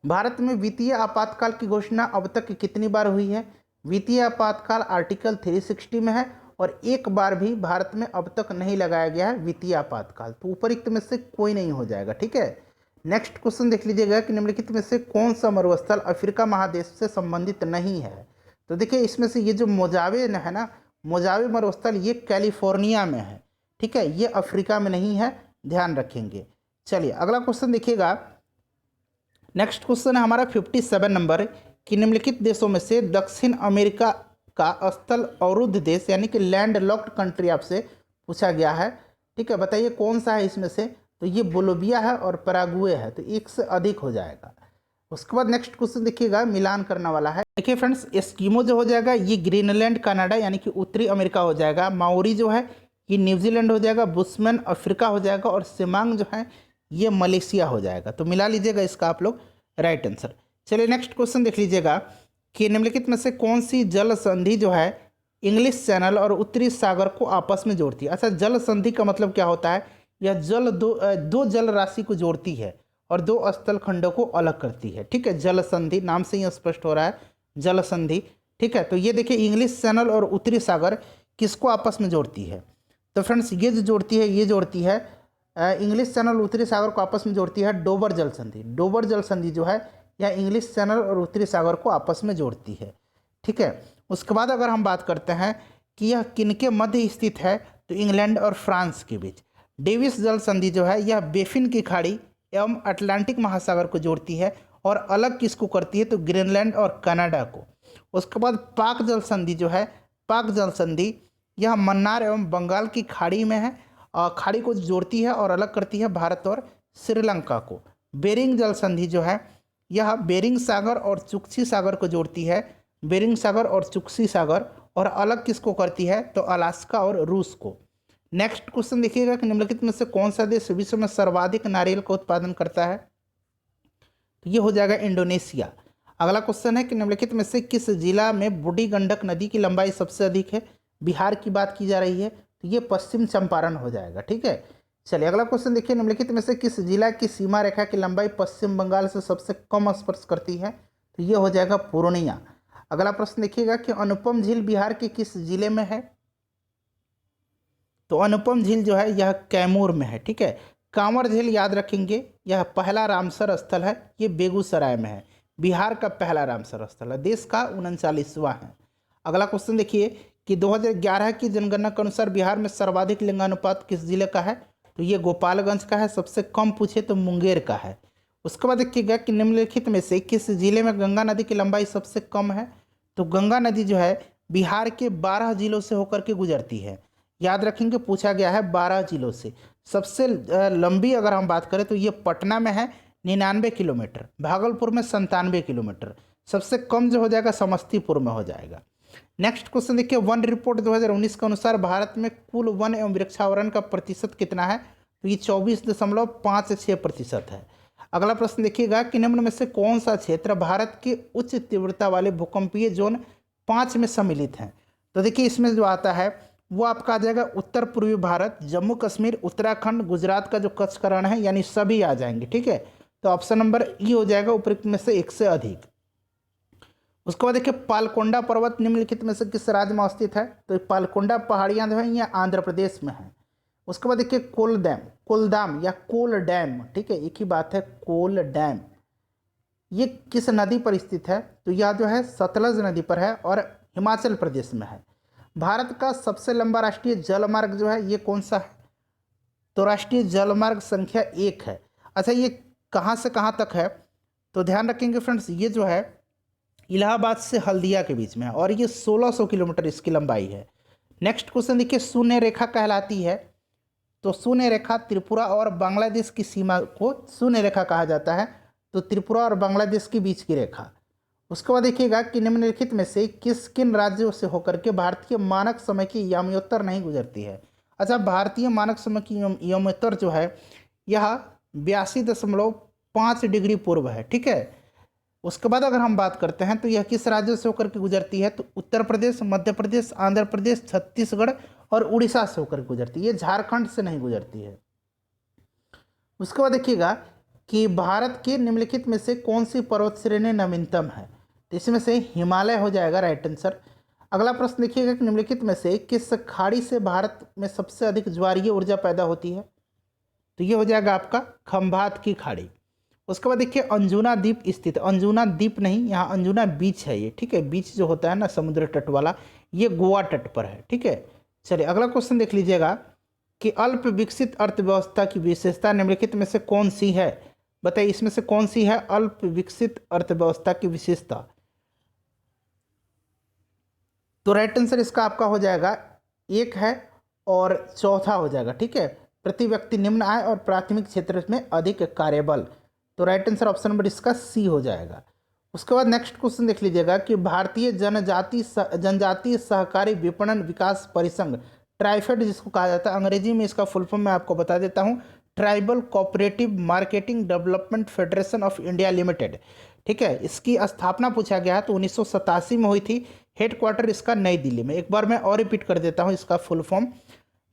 भारत में वित्तीय आपातकाल की घोषणा अब तक कितनी बार हुई है। वित्तीय आपातकाल आर्टिकल 360 में है और एक बार भी भारत में अब तक नहीं लगाया गया है वित्तीय आपातकाल, तो उपरोक्त में से कोई नहीं हो जाएगा। ठीक है, नेक्स्ट क्वेश्चन देख लीजिएगा कि निम्नलिखित में से कौन सा मरुस्थल अफ्रीका महादेश से संबंधित नहीं है। तो देखिए इसमें से ये जो मोजावे है ना, मोजावे मरुस्थल ये कैलिफोर्निया में है। ठीक है, ये अफ्रीका में नहीं है, ध्यान रखेंगे। चलिए अगला क्वेश्चन देखिएगा। नेक्स्ट क्वेश्चन है हमारा 57 नंबर कि निम्नलिखित देशों में से दक्षिण अमेरिका का स्थल अवरुद्ध देश यानी कि लैंड लॉक्ड कंट्री आपसे पूछा गया है। ठीक है, बताइए कौन सा है इसमें से। तो ये बोलोविया है और पैराग्वे है, तो एक से अधिक हो जाएगा। उसके बाद नेक्स्ट क्वेश्चन देखिएगा, मिलान करने वाला है। देखिए फ्रेंड्स एस्किमो जो हो जाएगा ये ग्रीनलैंड कनाडा यानी कि उत्तरी अमेरिका हो जाएगा। माओरी जो है ये न्यूजीलैंड हो जाएगा। बुशमैन अफ्रीका हो जाएगा और सिमांग जो है ये मलेशिया हो जाएगा। तो मिला लीजिएगा इसका आप लोग राइट आंसर। चलिए नेक्स्ट क्वेश्चन देख लीजिएगा कि निम्नलिखित में से कौन सी जल संधि जो है इंग्लिश चैनल और उत्तरी सागर को आपस में जोड़ती है। अच्छा, जल संधि का मतलब क्या होता है, यह जल दो जल राशि को जोड़ती है और दो स्थल खंडों को अलग करती है। ठीक है, जल संधि नाम से ही स्पष्ट हो रहा है जल संधि। ठीक है, तो ये देखिए इंग्लिश चैनल और उत्तरी सागर किसको आपस में जोड़ती है। तो फ्रेंड्स ये जो जोड़ती है ये जोड़ती है इंग्लिश चैनल उत्तरी सागर को आपस में जोड़ती है डोबर जल संधि। डोबर जल संधि जो है यह इंग्लिश चैनल और उत्तरी सागर को आपस में जोड़ती है। ठीक है, उसके बाद अगर हम बात करते हैं कि यह किनके मध्य स्थित है, तो इंग्लैंड और फ्रांस के बीच। डेविस जल संधि जो है यह बेफिन की खाड़ी एवं अटलांटिक महासागर को जोड़ती है और अलग किसको करती है, तो ग्रीनलैंड और कनाडा को। उसके बाद पाक जल संधि जो है, पाक जल संधि यह मन्नार एवं बंगाल की खाड़ी में है और खाड़ी को जोड़ती है और अलग करती है भारत और श्रीलंका को। बेरिंग जल संधि जो है यह बेरिंग सागर और चुक्सी सागर को जोड़ती है, बेरिंग सागर और चुक्सी सागर, और अलग किसको करती है, तो अलास्का और रूस को। नेक्स्ट क्वेश्चन देखिएगा कि निम्नलिखित में से कौन सा देश विश्व में सर्वाधिक नारियल का उत्पादन करता है, तो ये हो जाएगा इंडोनेशिया। अगला क्वेश्चन है कि निम्नलिखित में से किस जिला में बूढ़ी गंडक नदी की लंबाई सबसे अधिक है। बिहार की बात की जा रही है, तो ये पश्चिम चंपारण हो जाएगा। ठीक है, चलिए अगला क्वेश्चन देखिए, निम्नलिखित में से किस जिला की सीमा रेखा की लंबाई पश्चिम बंगाल से सबसे कम स्पर्श करती है, तो ये हो जाएगा पूर्णिया। अगला प्रश्न देखिएगा कि अनुपम झील बिहार के किस जिले में है, तो अनुपम झील जो है यह कैमूर में है। ठीक है, कांवर झील याद रखेंगे यह पहला रामसर स्थल है, ये बेगूसराय में है। बिहार का पहला रामसर स्थल है, देश का 39वां है। अगला क्वेश्चन देखिए कि 2011 की जनगणना के अनुसार बिहार में सर्वाधिक लिंगानुपात किस जिले का है, तो ये गोपालगंज का है। सबसे कम पूछे तो मुंगेर का है। उसके बाद देखिएगा कि निम्नलिखित में से किस जिले में गंगा नदी की लंबाई सबसे कम है, तो गंगा नदी जो है बिहार के 12 जिलों से होकर के गुजरती है। याद रखेंगे पूछा गया है 12 जिलों से। सबसे लंबी अगर हम बात करें तो ये पटना में है 99 किलोमीटर, भागलपुर में 97 किलोमीटर, सबसे कम जो हो जाएगा समस्तीपुर में हो जाएगा। नेक्स्ट क्वेश्चन देखिए, वन रिपोर्ट 2019 के अनुसार भारत में कुल वन एवं वृक्षावरण का प्रतिशत कितना है? तो ये 24.56% है। अगला प्रश्न देखिएगा कि निम्न में से कौन सा क्षेत्र भारत के उच्च तीव्रता वाले भूकंपीय जोन 5 में सम्मिलित हैं? तो देखिए इसमें जो आता है वो आपका आ जाएगा उत्तर पूर्वी भारत, जम्मू कश्मीर, उत्तराखंड, गुजरात का जो कच्छ का रण है, यानी सभी आ जाएंगे। ठीक है, तो ऑप्शन नंबर ई हो जाएगा उपयुक्त में से एक से अधिक। उसके बाद देखिए पालकोंडा पर्वत निम्नलिखित में से किस राज्य में स्थित है? तो पालकोंडा पहाड़ियाँ जो है ये आंध्र प्रदेश में है। उसके बाद देखिए कोलदाम या कोल डैम, ठीक है एक ही बात है, कोल डैम ये किस नदी पर स्थित है? तो यह जो है सतलज नदी पर है और हिमाचल प्रदेश में है। भारत का सबसे लंबा राष्ट्रीय जलमार्ग जो है ये कौन सा है? तो राष्ट्रीय जलमार्ग संख्या 1 है। अच्छा, ये कहाँ से कहाँ तक है? तो ध्यान रखेंगे फ्रेंड्स, ये जो है इलाहाबाद से हल्दिया के बीच में है और ये 1600 किलोमीटर इसकी लंबाई है। नेक्स्ट क्वेश्चन देखिए, शून्य रेखा कहलाती है? तो शून्य रेखा त्रिपुरा और बांग्लादेश की सीमा को शून्य रेखा कहा जाता है, तो त्रिपुरा और बांग्लादेश के बीच की रेखा। उसके बाद देखिएगा कि निम्नलिखित में से किन राज्यों से होकर के भारतीय मानक समय की याम्योत्तर नहीं गुजरती है? अच्छा, भारतीय मानक समय की याम्योत्तर जो है यह 82.5 डिग्री पूर्व है। ठीक है, उसके बाद अगर हम बात करते हैं तो यह किस राज्यों से होकर के गुजरती है? तो उत्तर प्रदेश, मध्य प्रदेश, आंध्र प्रदेश, छत्तीसगढ़ और उड़ीसा से होकर गुजरती है, ये झारखंड से नहीं गुजरती है। उसके बाद देखिएगा कि भारत के निम्नलिखित में से कौन सी पर्वत श्रेणी नवीनतम है? तो इसमें से हिमालय हो जाएगा राइट आंसर। अगला प्रश्न देखिएगा कि निम्नलिखित में से किस खाड़ी से भारत में सबसे अधिक ज्वारीय ऊर्जा पैदा होती है? तो ये हो जाएगा आपका खंभात की खाड़ी। उसके बाद देखिए अंजुना द्वीप स्थित, अंजुना द्वीप नहीं, यहाँ अंजुना बीच है ये। ठीक है, बीच जो होता है ना समुद्र तट वाला, ये गोवा तट पर है। ठीक है, चलिए अगला क्वेश्चन देख लीजिएगा कि अल्प विकसित अर्थव्यवस्था की विशेषता निम्नलिखित में से कौन सी है? बताइए इसमें से कौन सी है अल्प विकसित अर्थव्यवस्था की विशेषता? तो राइट आंसर इसका आपका हो जाएगा 1 है और चौथा हो जाएगा। ठीक है, प्रति व्यक्ति निम्न आय और प्राथमिक क्षेत्र में अधिक कार्यबल। तो राइट आंसर ऑप्शन नंबर इसका सी हो जाएगा। उसके बाद नेक्स्ट क्वेश्चन देख लीजिएगा कि भारतीय जनजातीय सहकारी विपणन विकास परिसंघ, ट्राइफेड जिसको कहा जाता है, अंग्रेजी में इसका फुल फॉर्म मैं आपको बता देता हूँ, tribal cooperative marketing development federation of India limited. ठीक है, इसकी स्थापना पूछा गया तो 1987 में हुई थी। हेडक्वार्टर इसका नई दिल्ली में। एक बार मैं और रिपीट कर देता हूँ इसका full form,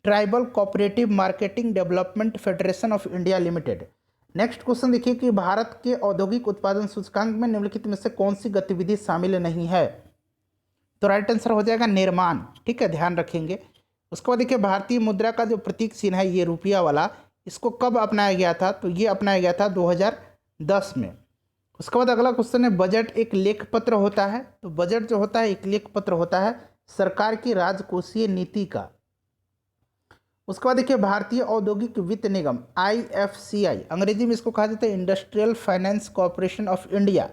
tribal cooperative marketing development federation of India limited. Next question देखिए कि भारत के औद्योगिक उत्पादन सूचकांक में निम्नलिखित में से कौन सी गतिविधि शामिल नहीं है? तो राइट आंसर हो जाएगा निर्माण। ठीक है, ध्यान रखेंगे। उसके बाद देखिए भारतीय मुद्रा का जो प्रतीक चिन्ह है ये रुपया वाला, इसको कब अपनाया गया था? तो ये अपनाया गया था 2010 में। उसके बाद अगला क्वेश्चन है बजट एक लेख पत्र होता है? तो बजट जो होता है एक लेख पत्र होता है सरकार की राजकोषीय नीति का। उसके बाद देखिए भारतीय औद्योगिक वित्त निगम IFCI, अंग्रेजी में इसको कहा जाता है industrial finance corporation of India,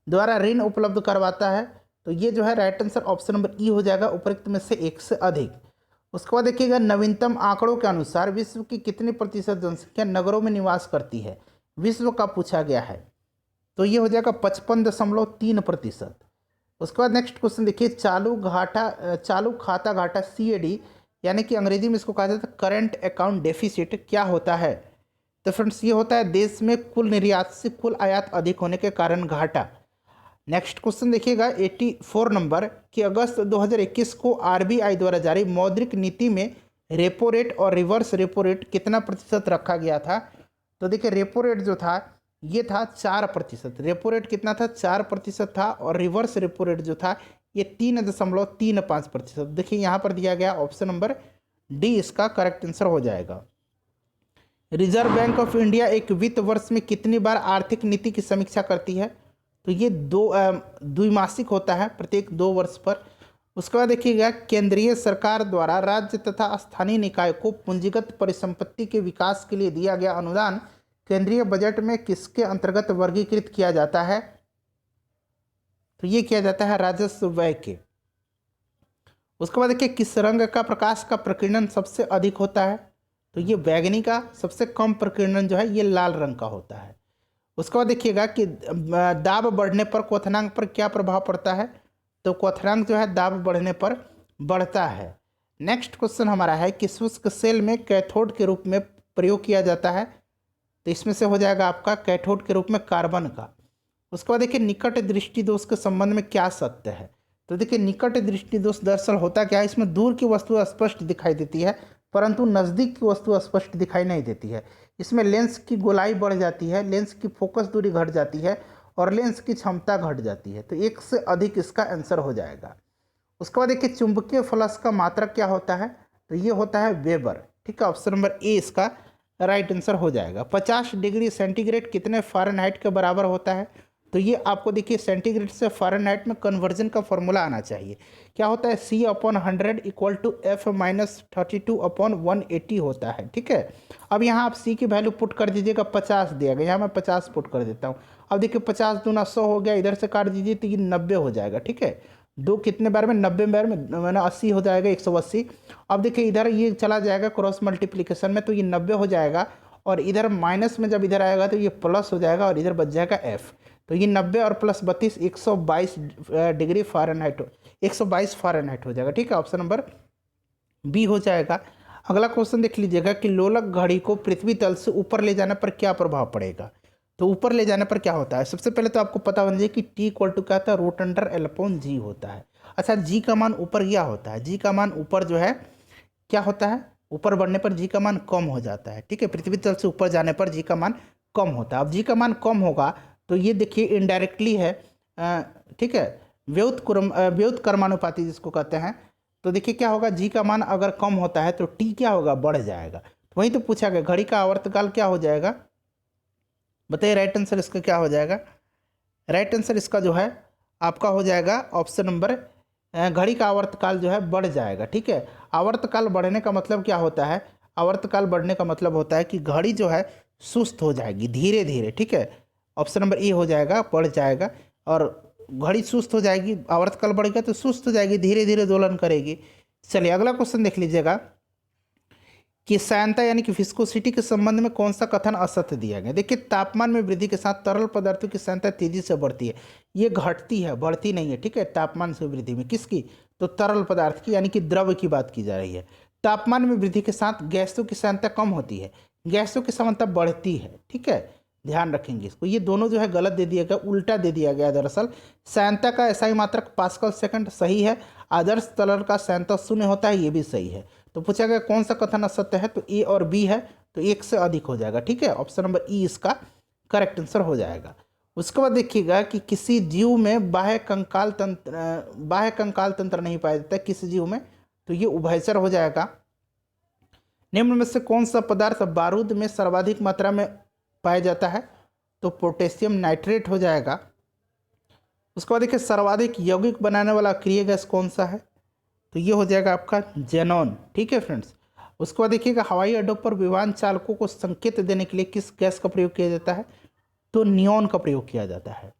द्वारा ऋण उपलब्ध करवाता है। तो ये जो है राइट आंसर ऑप्शन नंबर ई हो जाएगा, उपरोक्त में से 1 से अधिक। उसके बाद देखिएगा नवीनतम आंकड़ों के अनुसार विश्व की कितनी प्रतिशत जनसंख्या नगरों में निवास करती है? विश्व का पूछा गया है, तो ये हो जाएगा 55.3%। उसके बाद नेक्स्ट क्वेश्चन देखिए चालू खाता घाटा CAD, यानी कि अंग्रेजी में इसको कहा जाता है करंट अकाउंट डेफिसिट, क्या होता है? तो फ्रेंड्स ये होता है देश में कुल निर्यात से कुल आयात अधिक होने के कारण घाटा। नेक्स्ट क्वेश्चन देखिएगा 84 नंबर कि अगस्त 2021 को RBI द्वारा जारी मौद्रिक नीति में रेपो रेट और रिवर्स रेपो रेट कितना प्रतिशत रखा गया था? तो देखिए रेपो रेट जो था ये था 4%। रेपो रेट कितना था? 4% था और रिवर्स रेपो रेट जो था ये 3.35%। देखिए यहाँ पर दिया गया ऑप्शन नंबर डी इसका करेक्ट आंसर हो जाएगा। रिजर्व बैंक ऑफ इंडिया एक वित्त वर्ष में कितनी बार आर्थिक नीति की समीक्षा करती है? तो ये द्विमासिक होता है, प्रत्येक 2 वर्ष पर। उसके बाद देखिएगा केंद्रीय सरकार द्वारा राज्य तथा स्थानीय निकाय को पूंजीगत परिसंपत्ति के विकास के लिए दिया गया अनुदान केंद्रीय बजट में किसके अंतर्गत वर्गीकृत किया जाता है? तो ये किया जाता है राजस्व व्यय के। उसके बाद देखिए किस रंग का प्रकाश का प्रकीर्णन सबसे अधिक होता है? तो ये बैगनी का, सबसे कम प्रकीर्णन जो है ये लाल रंग का होता है। उसके बाद देखिएगा कि दाब बढ़ने पर क्वथनांक पर क्या प्रभाव पड़ता है, तो क्वथनांक जो है दाब बढ़ने पर बढ़ता है। नेक्स्ट क्वेश्चन हमारा है कि शुष्क सेल में कैथोड के रूप में प्रयोग किया जाता है, तो इसमें से हो जाएगा आपका कैथोड के रूप में कार्बन का। उसके बाद देखिए निकट दृष्टि दोष के संबंध में क्या सत्य है, तो देखिए निकट दृष्टि दोष दरअसल होता क्या है, इसमें दूर की वस्तु स्पष्ट दिखाई देती है परंतु नज़दीक की वस्तु स्पष्ट दिखाई नहीं देती है। इसमें लेंस की गोलाई बढ़ जाती है, लेंस की फोकस दूरी घट जाती है और लेंस की क्षमता घट जाती है, तो एक से अधिक इसका आंसर हो जाएगा। उसके बाद देखिए चुंबकीय फ्लक्स का मात्रक क्या होता है, तो ये होता है वेबर। ठीक है, ऑप्शन नंबर ए इसका राइट आंसर हो जाएगा। 50 डिग्री सेंटीग्रेड कितने फ़ारेनहाइट के बराबर होता है, तो ये आपको देखिए सेंटीग्रेड से फ़ारेनहाइट में कन्वर्जन का फॉर्मूला आना चाहिए। क्या होता है, C/100 इक्वल टू F-32/180 होता है। ठीक है, अब यहाँ आप C की वैल्यू पुट कर दीजिएगा, 50 दिया गया, यहाँ मैं 50 पुट कर देता हूँ। अब देखिए 50 दूना 100 हो गया, इधर से काट दीजिए तो ये 90 हो जाएगा। ठीक है, दो कितने बार में, 90 बार में, मैंने 80 हो जाएगा, 180। अब देखिए इधर ये चला जाएगा क्रॉस मल्टीप्लिकेशन में, तो ये 90 हो जाएगा और इधर माइनस में जब इधर आएगा तो ये प्लस हो जाएगा और इधर बच जाएगा F। तो ये 90 और प्लस 32 122 डिग्री फ़ारेनहाइट, 122 फ़ारेनहाइट हो जाएगा। ठीक है, ऑप्शन नंबर बी हो जाएगा। अगला क्वेश्चन देख लीजिएगा कि लोलक घड़ी को पृथ्वी तल से ऊपर ले जाने पर क्या प्रभाव पड़ेगा, तो ऊपर ले जाने पर क्या होता है। सबसे पहले तो आपको पता होना चाहिए कि T इक्वल टू क्या होता है, रूट अंडर L/G होता है। अच्छा, G का मान ऊपर क्या होता है, G का मान ऊपर जो है क्या होता है, ऊपर बढ़ने पर G का मान कम हो जाता है। ठीक है, पृथ्वी तल से ऊपर जाने पर G का मान कम होता है। अब G का मान कम होगा तो ये देखिए इनडायरेक्टली है, ठीक है, व्युत्क्रमानुपाती जिसको कहते हैं। तो देखिए क्या होगा, G का मान अगर कम होता है तो T क्या होगा, बढ़ जाएगा। तो वही तो पूछा गया, घड़ी का आवर्तकाल क्या हो जाएगा, बताइए राइट आंसर इसका क्या हो जाएगा। राइट आंसर इसका जो है आपका हो जाएगा ऑप्शन नंबर, घड़ी का आवर्तकाल जो है बढ़ जाएगा। ठीक है, आवर्तकाल बढ़ने का मतलब क्या होता है, आवर्तकाल बढ़ने का मतलब होता है कि घड़ी जो है सुस्त हो जाएगी धीरे धीरे। ठीक है, ऑप्शन नंबर ए हो जाएगा, बढ़ जाएगा। और घड़ी सुस्त हो जाएगी, आवर्तकाल बढ़ेगा तो सुस्त हो जाएगी, धीरे धीरे दोलन करेगी। चलिए अगला क्वेश्चन देख लीजिएगा कि सांयता यानी कि विस्कोसिटी के संबंध में कौन सा कथन असत्य दिया गया। देखिए तापमान में वृद्धि के साथ तरल पदार्थों की सांयता तेजी से बढ़ती है, ये घटती है, बढ़ती नहीं है। ठीक है, तापमान से वृद्धि में किसकी, तो तरल पदार्थ की यानी कि द्रव की बात की जा रही है। तापमान में वृद्धि के साथ गैसों की सांयता कम होती है, गैसों की सांयता बढ़ती है। ठीक है, ध्यान रखेंगे इसको, ये दोनों जो है गलत दे दिया गया, उल्टा दे दिया गया। दरअसल सांयता का एसआई मात्रक पास्कल सेकंड सही है, आदर्श तरल का सांयता शून्य होता है, ये भी सही है। तो पूछा गया कौन सा कथन असत्य है, तो ए और बी है, तो एक से अधिक हो जाएगा। ठीक है, ऑप्शन नंबर ई इसका करेक्ट आंसर हो जाएगा। उसके बाद देखिएगा कि किसी जीव में बाह्य कंकाल तंत्र नहीं पाया जाता है, किसी जीव में, तो ये उभयचर हो जाएगा। निम्न में से कौन सा पदार्थ बारूद में सर्वाधिक मात्रा में पाया जाता है, तो पोटेशियम नाइट्रेट हो जाएगा। उसके बाद देखिए सर्वाधिक यौगिक बनाने वाला अक्रिय गैस कौन सा है, तो ये हो जाएगा आपका जेनॉन। ठीक है फ्रेंड्स, उसके बाद देखिएगा हवाई अड्डों पर विमान चालकों को संकेत देने के लिए किस गैस का प्रयोग किया जाता है, तो नियॉन का प्रयोग किया जाता है।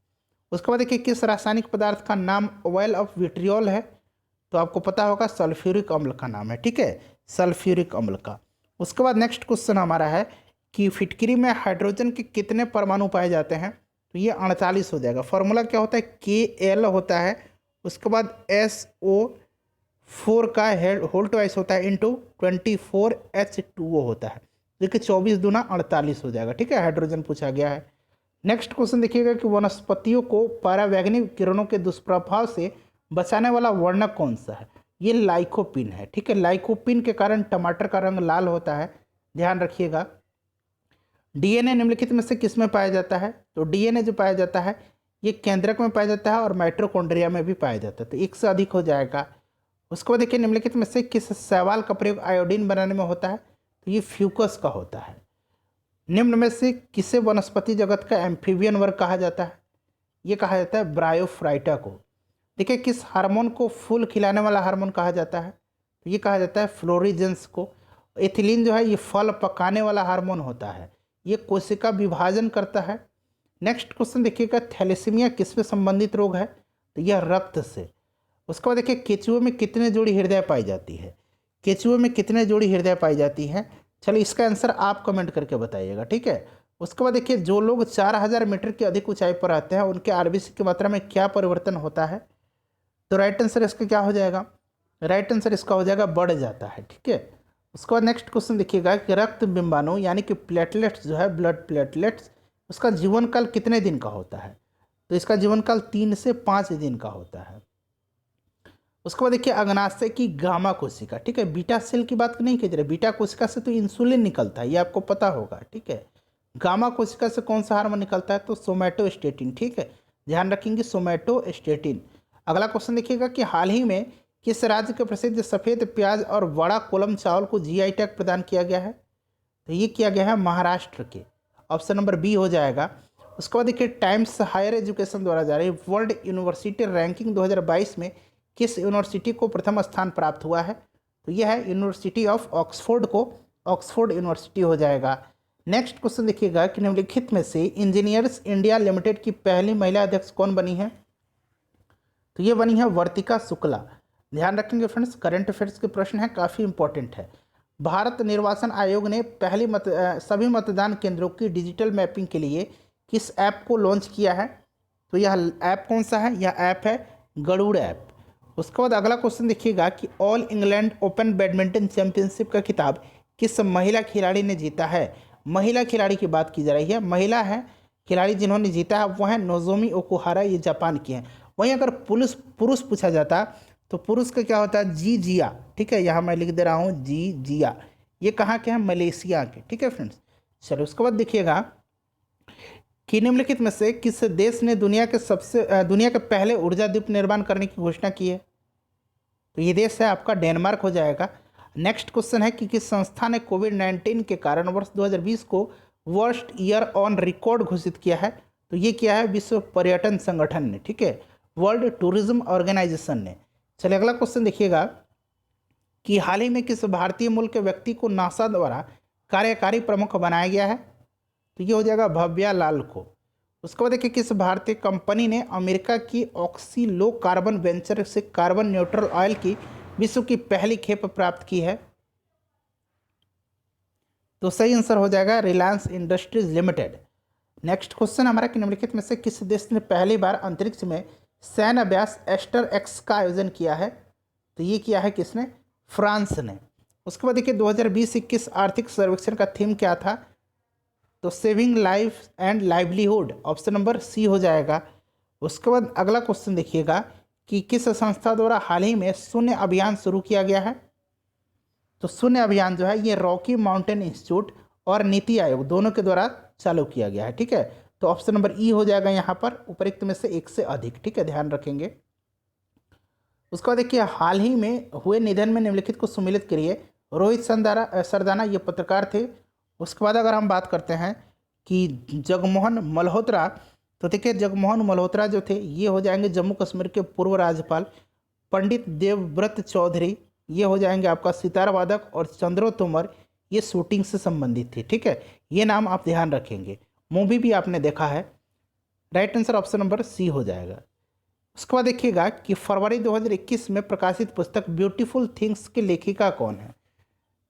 उसके बाद देखिए किस रासायनिक पदार्थ का नाम ऑयल ऑफ विट्रियोल है, तो आपको पता होगा सल्फ्यूरिक अम्ल का नाम है। ठीक है, सल्फ्यूरिक अम्ल का। उसके बाद नेक्स्ट क्वेश्चन हमारा है कि फिटकरी में हाइड्रोजन के कितने परमाणु पाए जाते हैं, तो ये 48 हो जाएगा। फॉर्मूला क्या होता है, Kl होता है, उसके बाद SO4 का होल ट्वाइस होता है इंटू 24H2O होता है। देखिए 24 दूना 48 हो जाएगा। ठीक है, हाइड्रोजन पूछा गया है। नेक्स्ट क्वेश्चन देखिएगा कि वनस्पतियों को परावैंगनिक किरणों के दुष्प्रभाव से बचाने वाला वर्णक कौन सा है, ये लाइकोपिन है। ठीक है, लाइकोपिन के कारण टमाटर का रंग लाल होता है, ध्यान रखिएगा। डीएनए निम्नलिखित में से किस में पाया जाता है, तो डीएनए जो पाया जाता है ये केंद्रक में पाया जाता है और माइटोकॉन्ड्रिया में भी पाया जाता है, तो एक से अधिक हो जाएगा। उसके बाद देखिए निम्नलिखित में से किस शैवाल का प्रयोग आयोडीन बनाने में होता है, तो ये फ्यूकस का होता है। निम्न में से किसे वनस्पति जगत का एम्फीबियन वर्ग कहा जाता है, ये कहा जाता है ब्रायोफाइटा को। देखिए किस हार्मोन को फूल खिलाने वाला हार्मोन कहा जाता है, तो ये कहा जाता है फ्लोरिजेंस को। एथिलीन जो है ये फल पकाने वाला हार्मोन होता है, ये कोशिका विभाजन करता है। नेक्स्ट क्वेश्चन देखिएगा थैलेसीमिया किस में संबंधित रोग है, तो यह रक्त से। उसके बाद देखिए केचुए में कितने जोड़ी हृदय पाई जाती है, केचुए में कितने जोड़ी हृदय पाई जाती है, चलिए इसका आंसर आप कमेंट करके बताइएगा। ठीक है, उसके बाद देखिए जो लोग 4000 मीटर की अधिक ऊंचाई पर रहते हैं उनके आरबीसी की मात्रा में क्या परिवर्तन होता है? तो राइट आंसर इसका क्या हो जाएगा? राइट आंसर इसका हो जाएगा बढ़ जाता है। ठीक है, उसके बाद नेक्स्ट क्वेश्चन देखिएगा कि रक्त बिंबाणु यानी कि प्लेटलेट्स जो है, ब्लड प्लेटलेट्स, उसका जीवन काल कितने दिन का होता है? तो इसका जीवन काल 3 से 5 दिन का होता है। उसके बाद देखिए अग्नाशय की गामा कोशिका, ठीक है, बीटा सेल की बात नहीं की जा रही, बीटा कोशिका से तो इंसुलिन निकलता है, ये आपको पता होगा। ठीक है, गामा कोशिका से कौन सा हार्मोन निकलता है? तो सोमैटोस्टेटिन। ठीक है, ध्यान रखेंगे सोमैटोस्टेटिन। अगला क्वेश्चन देखिएगा कि हाल ही में किस राज्य के प्रसिद्ध सफ़ेद प्याज और बड़ा कोलम चावल को जीआई टैग प्रदान किया गया है? तो ये किया गया है महाराष्ट्र के, ऑप्शन नंबर बी हो जाएगा। उसके बाद देखिए टाइम्स हायर एजुकेशन द्वारा जारी वर्ल्ड यूनिवर्सिटी रैंकिंग 2022 में किस यूनिवर्सिटी को प्रथम स्थान प्राप्त हुआ है? तो यह है यूनिवर्सिटी ऑफ ऑक्सफोर्ड को ऑक्सफोर्ड यूनिवर्सिटी हो जाएगा। नेक्स्ट क्वेश्चन देखिएगा कि निम्नलिखित में से इंजीनियर्स इंडिया लिमिटेड की पहली महिला अध्यक्ष कौन बनी है? तो ये बनी है वर्तिका शुक्ला। ध्यान रखेंगे फ्रेंड्स, करंट अफेयर्स के प्रश्न है, काफ़ी इंपॉर्टेंट है। भारत निर्वाचन आयोग ने सभी मतदान केंद्रों की डिजिटल मैपिंग के लिए किस ऐप को लॉन्च किया है? तो यह ऐप कौन सा है? यह ऐप है गरुड़ ऐप। उसके बाद अगला क्वेश्चन देखिएगा कि all England open badminton championship का खिताब किस महिला खिलाड़ी ने जीता है? महिला खिलाड़ी की बात की जा रही है, महिला है खिलाड़ी जिन्होंने जीता है वो है नोजोमी ओकुहारा, ये जापान की हैं। वहीं अगर पुरुष पूछा जाता तो पुरुष का क्या होता है? जी जिया। ठीक है, यहाँ मैं लिख दे रहा हूँ जी जिया, ये कहाँ के हैं? मलेशिया के। ठीक है फ्रेंड्स, चलो उसके बाद देखिएगा कि निम्नलिखित में से किस देश ने दुनिया के पहले ऊर्जा द्वीप निर्माण करने की घोषणा की है? तो ये देश है आपका डेनमार्क हो जाएगा। नेक्स्ट क्वेश्चन है कि किस संस्था ने कोविड-19 के कारण वर्ष 2020 को वर्स्ट ईयर ऑन रिकॉर्ड घोषित किया है? तो ये किया है विश्व पर्यटन संगठन ने। ठीक है, वर्ल्ड टूरिज्म ऑर्गेनाइजेशन ने। चलिए अगला क्वेश्चन देखिएगा कि हाल ही में किस भारतीय मूल के व्यक्ति को नासा द्वारा कार्यकारी प्रमुख बनाया गया है? तो ये हो जाएगा भव्या लाल को। उसके बाद देखिए किस भारतीय कंपनी ने अमेरिका की ऑक्सी लो कार्बन वेंचर से कार्बन न्यूट्रल ऑयल की विश्व की पहली खेप प्राप्त की है? तो सही आंसर हो जाएगा Reliance industries limited. Next question हमारा कि निम्नलिखित में से किस देश ने पहली बार अंतरिक्ष में सैन्य अभ्यास एस्टर एक्स का आयोजन किया है? तो ये किया है किसने? फ्रांस ने। उसके बाद देखिए 2020-21 आर्थिक सर्वेक्षण का थीम क्या था? तो saving life and livelihood, option number C हो जाएगा। उसके बाद अगला क्वेश्चन देखिएगा कि किस संस्था द्वारा हाल ही में शून्य अभियान शुरू किया गया है? तो शून्य अभियान जो है ये रॉकी माउंटेन इंस्टीट्यूट और नीति आयोग दोनों के द्वारा चालू किया गया है। ठीक है, तो ऑप्शन नंबर ई हो जाएगा यहाँ पर, उपरोक्त में से एक से अधिक। ठीक है, ध्यान रखेंगे। उसके बाद देखिए हाल ही में हुए निधन में निम्नलिखित को सम्मिलित करिए। रोहित सरदाना ये पत्रकार थे। उसके बाद अगर हम बात करते हैं कि जगमोहन मल्होत्रा, तो देखिए जगमोहन मल्होत्रा जो थे ये हो जाएंगे जम्मू कश्मीर के पूर्व राज्यपाल। पंडित देवव्रत चौधरी ये हो जाएंगे आपका सितार वादक, और चंद्रो तोमर ये शूटिंग से संबंधित थे। ठीक है, ये नाम आप ध्यान रखेंगे, मूवी भी आपने देखा है। Right answer option number C हो जाएगा। उसके बाद देखिएगा कि फरवरी 2021 में प्रकाशित पुस्तक ब्यूटीफुल थिंग्स की लेखिका कौन है?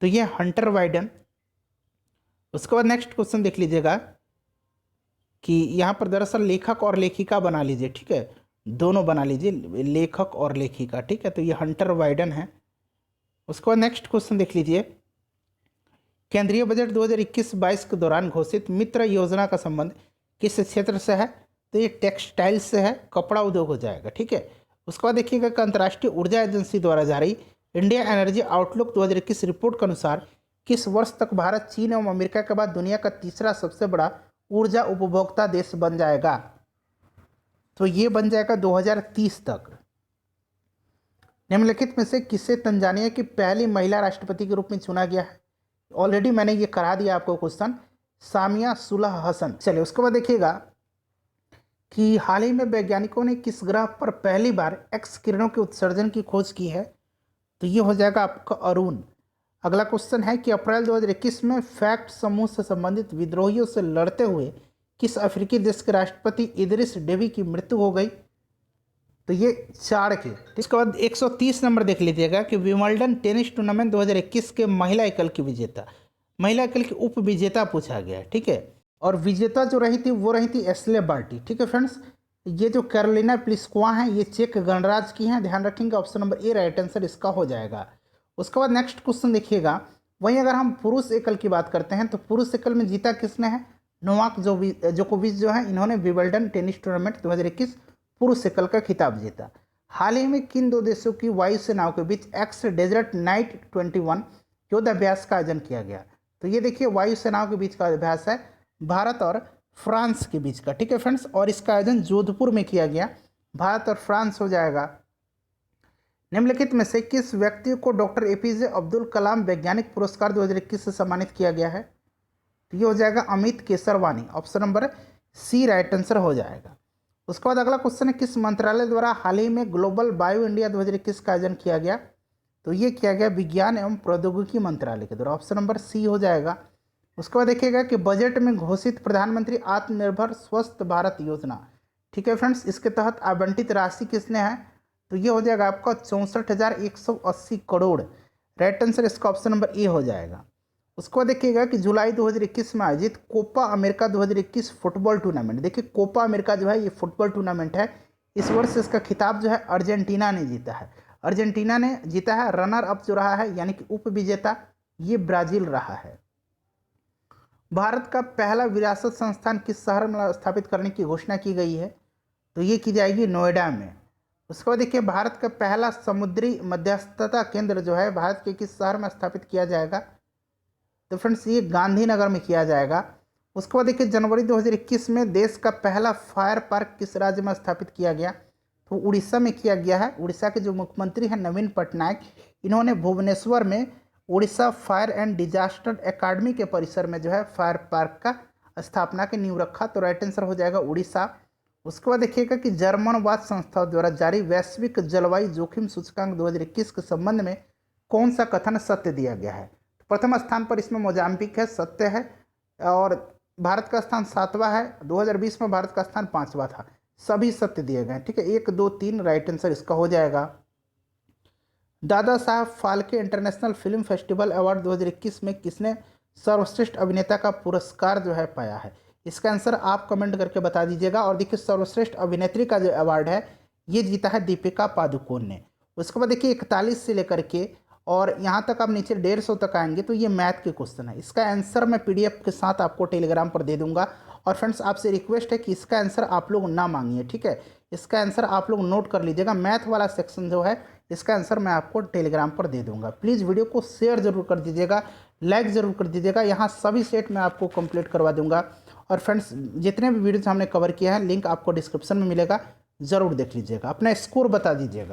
तो ये हंटर वाइडन। उसके बाद नेक्स्ट क्वेश्चन देख लीजिएगा कि यहाँ पर दरअसल लेखक और लेखिका बना लीजिए। ठीक है, दोनों बना लीजिए, लेखक और लेखिका। ठीक है, तो ये हंटर वाइडन है। उसके बाद नेक्स्ट क्वेश्चन देख लीजिए, केंद्रीय बजट 2021-22 के दौरान घोषित मित्र योजना का संबंध किस क्षेत्र से है? तो ये टेक्सटाइल से है, कपड़ा उद्योग हो जाएगा। ठीक है, उसके बाद देखिएगा कि अंतर्राष्ट्रीय ऊर्जा एजेंसी द्वारा जारी इंडिया एनर्जी आउटलुक 2021 रिपोर्ट के अनुसार किस वर्ष तक भारत चीन एवं अमेरिका के बाद दुनिया का तीसरा सबसे बड़ा ऊर्जा उपभोक्ता देश बन जाएगा? तो ये बन जाएगा 2030 तक। निम्नलिखित में से किसे तंजानिया की पहली महिला राष्ट्रपति के रूप में चुना गया है? ऑलरेडी मैंने ये करा दिया आपको क्वेश्चन, सामिया सुलह हसन। चलिए उसके बाद देखिएगा कि हाल ही में वैज्ञानिकों ने किस ग्रह पर पहली बार एक्स किरणों के उत्सर्जन की खोज की है? तो ये हो जाएगा आपका अरुण। अगला क्वेश्चन है कि अप्रैल 2021 में फैक्ट समूह से संबंधित विद्रोहियों से लड़ते हुए किस अफ्रीकी देश के राष्ट्रपति इदरिस डेबी की मृत्यु हो गई? तो ये चार के। इसके बाद 130 नंबर देख लीजिएगा कि विंबलडन टेनिस टूर्नामेंट 2021 के महिला एकल की विजेता, महिला एकल की उप विजेता पूछा गया है। ठीक है, और विजेता जो रही थी वो रही थी एस्ले बार्टी। ठीक है फ्रेंड्स, ये जो कैरोलिना प्लिस्कोवा हैं ये चेक गणराज्य की हैं, ध्यान रखेंगे। Option number A right answer इसका हो जाएगा। उसके बाद नेक्स्ट क्वेश्चन देखिएगा, वहीं अगर हम पुरुष एकल की बात करते हैं तो पुरुष एकल में जीता किसने है? नोवाक जोकोविच जो है, इन्होंने विंबलडन टेनिस टूर्नामेंट 2021 पुरुष एकल का खिताब जीता। हाल ही में किन दो देशों की वायुसेनाओं के बीच एक्स डेजर्ट नाइट 21 युद्धाभ्यास का आयोजन किया गया? तो ये देखिए वायुसेनाओं के बीच का अभ्यास है, भारत और फ्रांस के बीच का। ठीक है फ्रेंड्स, और इसका आयोजन जोधपुर में किया गया, भारत और फ्रांस हो जाएगा। निम्नलिखित में से किस व्यक्ति को डॉक्टर एपीजे अब्दुल कलाम वैज्ञानिक पुरस्कार 2021 से सम्मानित किया गया है? तो ये हो जाएगा Amit Kesarwani. Option number C right answer हो जाएगा। उसके बाद अगला क्वेश्चन है, किस मंत्रालय द्वारा हाल ही में ग्लोबल बायो इंडिया 2021 का आयोजन किया गया? तो ये किया गया विज्ञान एवं प्रौद्योगिकी मंत्रालय के द्वारा। ऑप्शन नंबर सी हो जाएगा। उसके बाद देखिएगा कि बजट में घोषित प्रधानमंत्री आत्मनिर्भर स्वस्थ भारत योजना, ठीक है फ्रेंड्स, इसके तहत आवंटित राशि किसने है? तो ये हो जाएगा आपका 64,180 करोड़। राइट आंसर इसका ऑप्शन नंबर ए हो जाएगा। उसके बाद देखिएगा कि जुलाई 2021 में आयोजित कोपा अमेरिका 2021 फुटबॉल टूर्नामेंट, देखिए कोपा अमेरिका जो है ये फुटबॉल टूर्नामेंट है, इस वर्ष इसका खिताब जो है अर्जेंटीना ने जीता है। अर्जेंटीना ने जीता है। रनर अप जो रहा है यानी कि उप विजेता ये ब्राजील रहा है। भारत का पहला विरासत संस्थान किस शहर में स्थापित करने की घोषणा की गई है? तो ये की जाएगी नोएडा में। उसके बाद देखिए भारत का पहला समुद्री मध्यस्थता केंद्र जो है भारत के किस शहर में स्थापित किया जाएगा? तो फ्रेंड्स ये गांधीनगर में किया जाएगा। उसके बाद देखिए जनवरी 2021 में देश का पहला फायर पार्क किस राज्य में स्थापित किया गया? तो उड़ीसा में किया गया है। उड़ीसा के जो मुख्यमंत्री हैं नवीन पटनायक, इन्होंने भुवनेश्वर में Orissa fire and disaster academy के परिसर में जो है फायर पार्क का स्थापना की नींव रखा। तो राइट आंसर हो जाएगा उड़ीसा। उसके बाद देखिएगा कि जर्मनवाद संस्था द्वारा जारी वैश्विक जलवायु जोखिम सूचकांक 2021 के संबंध में कौन सा कथन सत्य दिया गया है? प्रथम स्थान पर इसमें मोजाम्बिक है, सत्य है, और भारत का स्थान 7वां है। 2020 में भारत का स्थान 5वां था। सभी सत्य दिए गए। ठीक है, 1, 2, 3 राइट आंसर इसका हो जाएगा। Dada Saheb Phalke international film festival award 2021 में किसने सर्वश्रेष्ठ अभिनेता का पुरस्कार जो है पाया है? इसका आंसर आप कमेंट करके बता दीजिएगा। और देखिए सर्वश्रेष्ठ अभिनेत्री का जो अवार्ड है ये जीता है दीपिका पादुकोण ने। उसके बाद देखिए 41 से लेकर के और यहाँ तक आप नीचे 150 तक आएंगे तो ये मैथ के क्वेश्चन है। इसका आंसर मैं पीडीएफ के साथ आपको टेलीग्राम पर दे दूंगा। और फ्रेंड्स आपसे रिक्वेस्ट है कि इसका आंसर आप लोग ना मांगिए, ठीक है, इसका आंसर आप लोग नोट कर लीजिएगा। मैथ वाला सेक्शन जो है इसका आंसर मैं आपको टेलीग्राम पर दे दूंगा। प्लीज़ वीडियो को शेयर जरूर कर दीजिएगा, लाइक ज़रूर कर दीजिएगा। यहाँ सभी सेट मैं आपको कंप्लीट करवा दूंगा। और फ्रेंड्स जितने भी वीडियोस हमने कवर किया है लिंक आपको डिस्क्रिप्शन में मिलेगा, ज़रूर देख लीजिएगा। अपना स्कोर बता दीजिएगा।